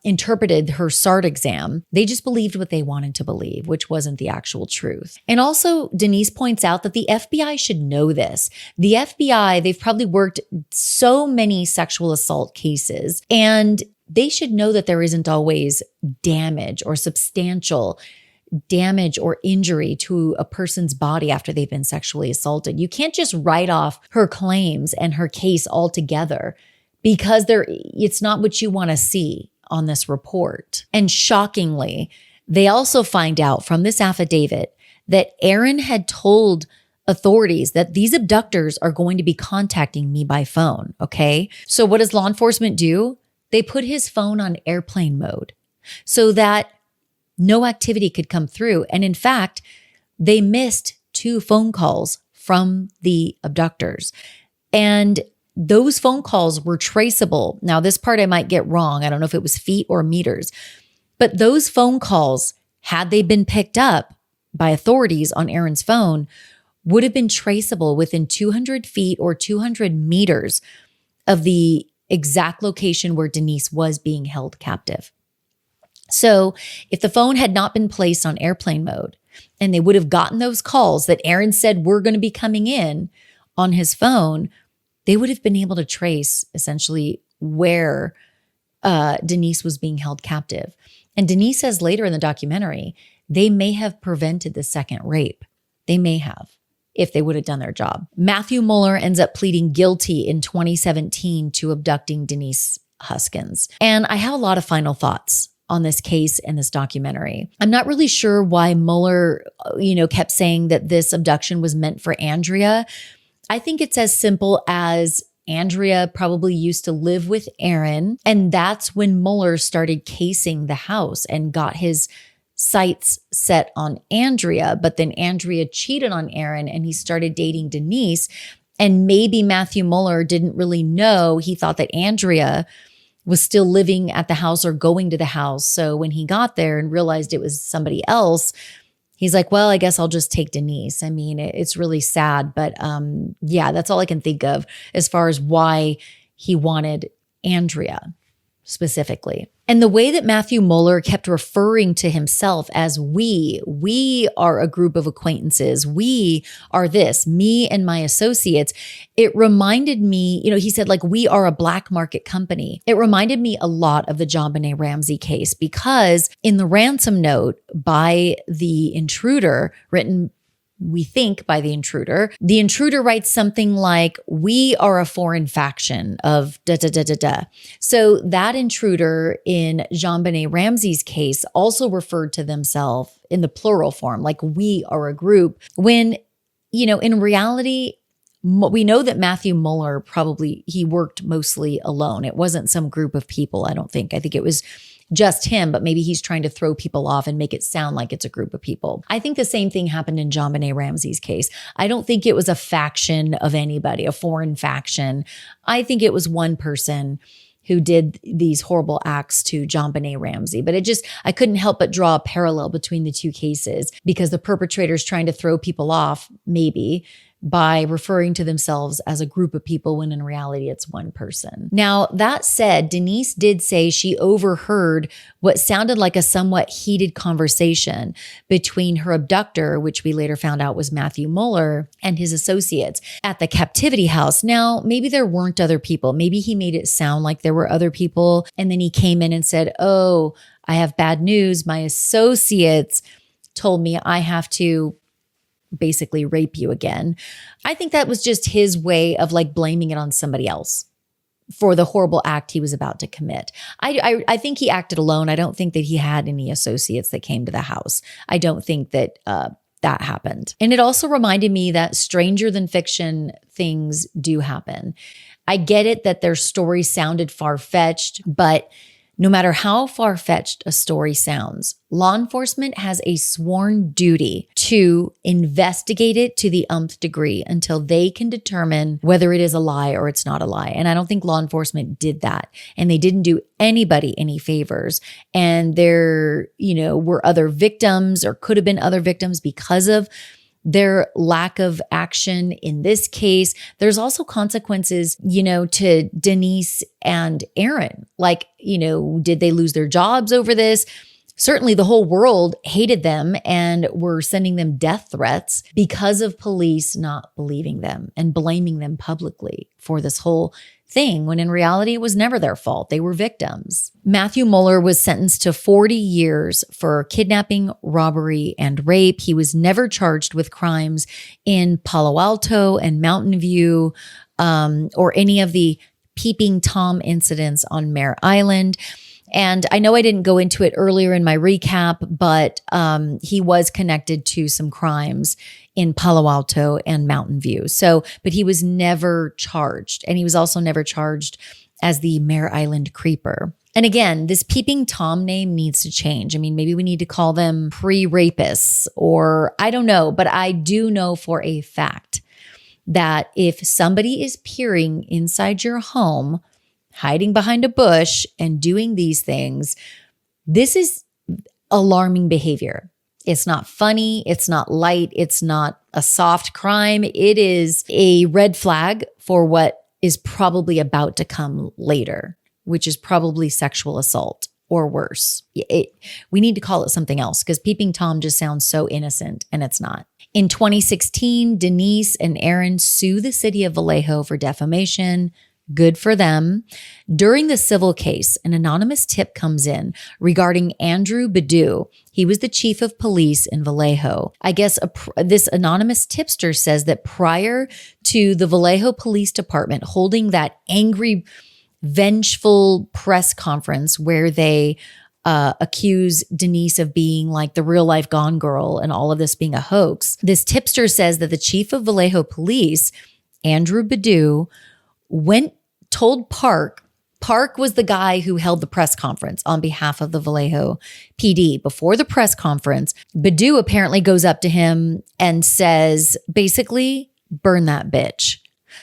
interpreted her SART exam, they just believed what they wanted to believe, which wasn't the actual truth. And also, Denise points out that the FBI should know this. The FBI, they've probably worked so many sexual assault cases, and they should know that there isn't always damage or substantial damage or injury to a person's body after they've been sexually assaulted. You can't just write off her claims and her case altogether because it's not what you want to see on this report. And shockingly, they also find out from this affidavit that Aaron had told authorities that these abductors are going to be contacting me by phone, okay? So what does law enforcement do? They put his phone on airplane mode so that no activity could come through. And in fact, they missed 2 phone calls from the abductors. And those phone calls were traceable. Now, this part I might get wrong. I don't know if it was feet or meters. But those phone calls, had they been picked up by authorities on Aaron's phone, would have been traceable within 200 feet or 200 meters of the exact location where Denise was being held captive. So if the phone had not been placed on airplane mode and they would have gotten those calls that Aaron said were going to be coming in on his phone, they would have been able to trace essentially where Denise was being held captive. And Denise says later in the documentary, they may have prevented the second rape. They may have, if they would have done their job. Matthew Mueller ends up pleading guilty in 2017 to abducting Denise Huskins. And I have a lot of final thoughts on this case and this documentary. I'm not really sure why Mueller, kept saying that this abduction was meant for Andrea. I think it's as simple as Andrea probably used to live with Aaron, and that's when Mueller started casing the house and got his sights set on Andrea. But then Andrea cheated on Aaron and he started dating Denise. And maybe Matthew Mueller didn't really know. He thought that Andrea was still living at the house or going to the house. So when he got there and realized it was somebody else, he's like, well, I guess I'll just take Denise. I mean, it's really sad, but yeah, that's all I can think of as far as why he wanted Andrea specifically. And the way that Matthew Mueller kept referring to himself as we are a group of acquaintances. We are this, me and my associates. It reminded me, he said like, we are a black market company. It reminded me a lot of the JonBenet Ramsey case, because in the ransom note by the intruder, written we think by the intruder writes something like, we are a foreign faction of da da da da da. So that intruder in JonBenet Ramsey's case also referred to themselves in the plural form, like we are a group, when, in reality, we know that Matthew Mueller he worked mostly alone. It wasn't some group of people, I don't think. I think it was just him, but maybe he's trying to throw people off and make it sound like it's a group of people. I think the same thing happened in JonBenet Ramsey's case. I don't think it was a faction of anybody, a foreign faction. I think it was one person who did these horrible acts to JonBenet Ramsey. But I couldn't help but draw a parallel between the two cases, because the perpetrator's trying to throw people off, maybe, by referring to themselves as a group of people when in reality it's one person. Now, that said, Denise did say she overheard what sounded like a somewhat heated conversation between her abductor, which we later found out was Matthew Mueller, and his associates at the captivity house. Now, maybe there weren't other people. Maybe he made it sound like there were other people, and then he came in and said, oh, I have bad news. My associates told me I have to basically rape you again. I think that was just his way of like blaming it on somebody else for the horrible act he was about to commit. I think he acted alone. I don't think that he had any associates that came to the house. I don't think that that happened. And it also reminded me that stranger than fiction things do happen. I get it that their story sounded far-fetched, but no matter how far-fetched a story sounds, law enforcement has a sworn duty to investigate it to the nth degree until they can determine whether it is a lie or it's not a lie. And I don't think law enforcement did that. And they didn't do anybody any favors. And there, were other victims, or could have been other victims because of their lack of action in this case. There's also consequences, to Denise and Aaron. Like, did they lose their jobs over this? Certainly the whole world hated them and were sending them death threats because of police not believing them and blaming them publicly for this whole thing, when in reality it was never their fault. They were victims. Matthew Mueller was sentenced to 40 years for kidnapping, robbery, and rape. He was never charged with crimes in Palo Alto and Mountain View, or any of the Peeping Tom incidents on Mare Island. And I know I didn't go into it earlier in my recap, but he was connected to some crimes in Palo Alto and Mountain View. But he was never charged. And he was also never charged as the Mare Island creeper. And again, this Peeping Tom name needs to change. I mean, maybe we need to call them pre-rapists, or I don't know, but I do know for a fact that if somebody is peering inside your home, hiding behind a bush and doing these things, this is alarming behavior. It's not funny. It's not light. It's not a soft crime. It is a red flag for what is probably about to come later, which is probably sexual assault or worse. We need to call it something else, because Peeping Tom just sounds so innocent, and it's not. In 2016, Denise and Aaron sue the city of Vallejo for defamation. Good for them. During the civil case, an anonymous tip comes in regarding Andrew Badu. He was the chief of police in Vallejo. I guess this anonymous tipster says that prior to the Vallejo Police Department holding that angry, vengeful press conference where they accuse Denise of being like the real life Gone Girl and all of this being a hoax. This tipster says that the chief of Vallejo police, Andrew Badu, told Park was the guy who held the press conference on behalf of the Vallejo PD. Before the press conference, Badu apparently goes up to him and says, basically, burn that bitch.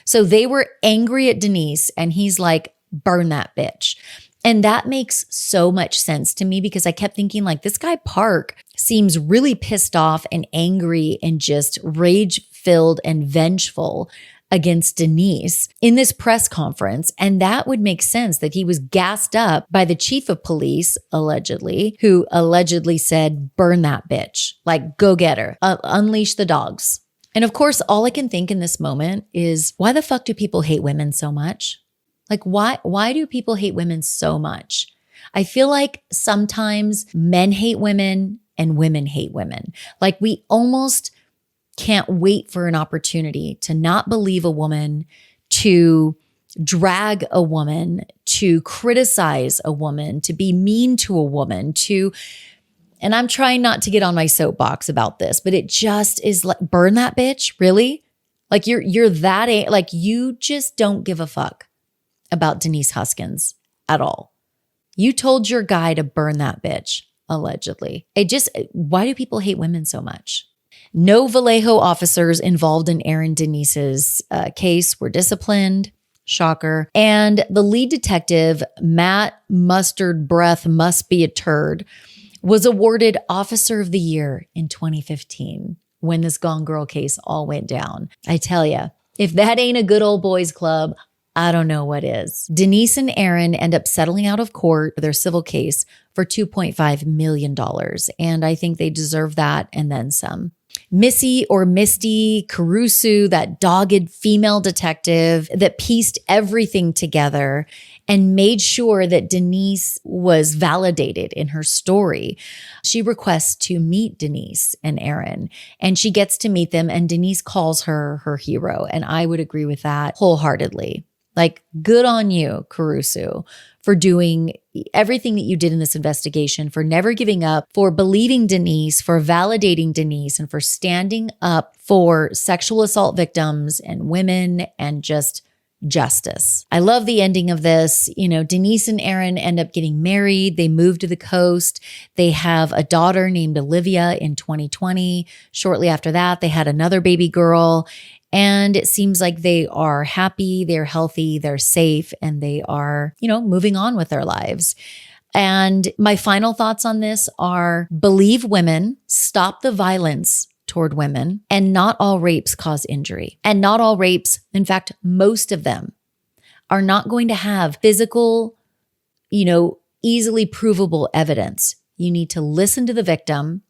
So they were angry at Denise and he's like, burn that bitch. And that makes so much sense to me because I kept thinking like this guy Park seems really pissed off and angry and just rage-filled and vengeful against Denise in this press conference. And that would make sense that he was gassed up by the chief of police, allegedly, who allegedly said, burn that bitch, like go get her, unleash the dogs. And of course, all I can think in this moment is why the fuck do people hate women so much? Like why do people hate women so much? I feel like sometimes men hate women and women hate women. Like we almost can't wait for an opportunity to not believe a woman, to drag a woman, to criticize a woman, to be mean to a woman, and I'm trying not to get on my soapbox about this, but it just is like, burn that bitch, really? Like you're that, like you just don't give a fuck about Denise Huskins at all. You told your guy to burn that bitch, allegedly. Why do people hate women so much? No Vallejo officers involved in Aaron and Denise's case were disciplined. Shocker. And the lead detective, Matt Mustard Breath Must Be a Turd, was awarded Officer of the Year in 2015 when this Gone Girl case all went down. I tell you, if that ain't a good old boys club, I don't know what is. Denise and Aaron end up settling out of court for their civil case for $2.5 million. And I think they deserve that and then some. Missy or Misty Caruso, that dogged female detective that pieced everything together and made sure that Denise was validated in her story. She requests to meet Denise and Aaron, and she gets to meet them, and Denise calls her her hero. And I would agree with that wholeheartedly. Like, good on you, Caruso, for doing everything that you did in this investigation, for never giving up, for believing Denise, for validating Denise, and for standing up for sexual assault victims and women and just justice. I love the ending of this. You know, Denise and Aaron end up getting married. They move to the coast. They have a daughter named Olivia in 2020. Shortly after that, they had another baby girl. And it seems like they are happy, they're healthy, they're safe, and they are, moving on with their lives. And my final thoughts on this are believe women, stop the violence toward women, and not all rapes cause injury. And not all rapes, in fact, most of them are not going to have physical, easily provable evidence. You need to listen to the victim,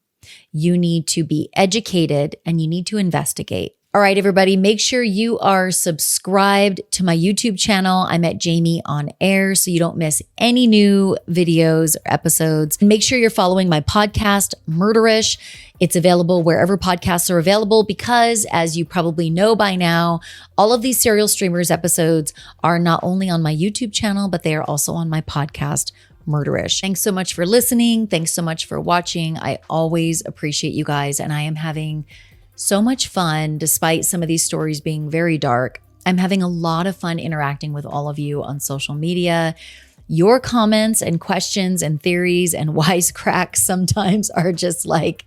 you need to be educated, and you need to investigate. All right, everybody, make sure you are subscribed to my YouTube channel. I'm at Jami on Air, so you don't miss any new videos or episodes. And make sure you're following my podcast, Murderish. It's available wherever podcasts are available because, as you probably know by now, all of these Serial Streamers episodes are not only on my YouTube channel, but they are also on my podcast, Murderish. Thanks so much for listening. Thanks so much for watching. I always appreciate you guys, and I am having so much fun, despite some of these stories being very dark. I'm having a lot of fun interacting with all of you on social media. Your comments and questions and theories and wisecracks sometimes are just like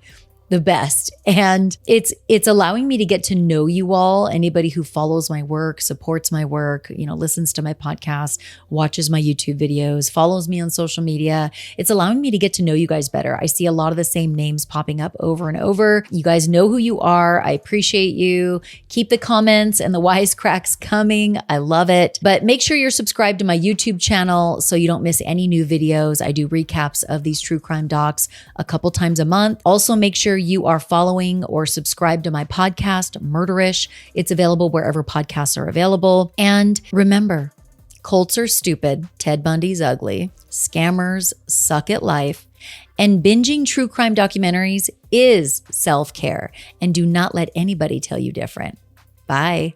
the best. And it's allowing me to get to know you all. Anybody who follows my work, supports my work, listens to my podcast, watches my YouTube videos, follows me on social media. It's allowing me to get to know you guys better. I see a lot of the same names popping up over and over. You guys know who you are. I appreciate you. Keep the comments and the wisecracks coming. I love it. But make sure you're subscribed to my YouTube channel so you don't miss any new videos. I do recaps of these true crime docs a couple times a month. Also, make sure you are following or subscribed to my podcast, Murderish. It's available wherever podcasts are available. And remember, cults are stupid, Ted Bundy's ugly, scammers suck at life, and binging true crime documentaries is self-care. And do not let anybody tell you different. Bye.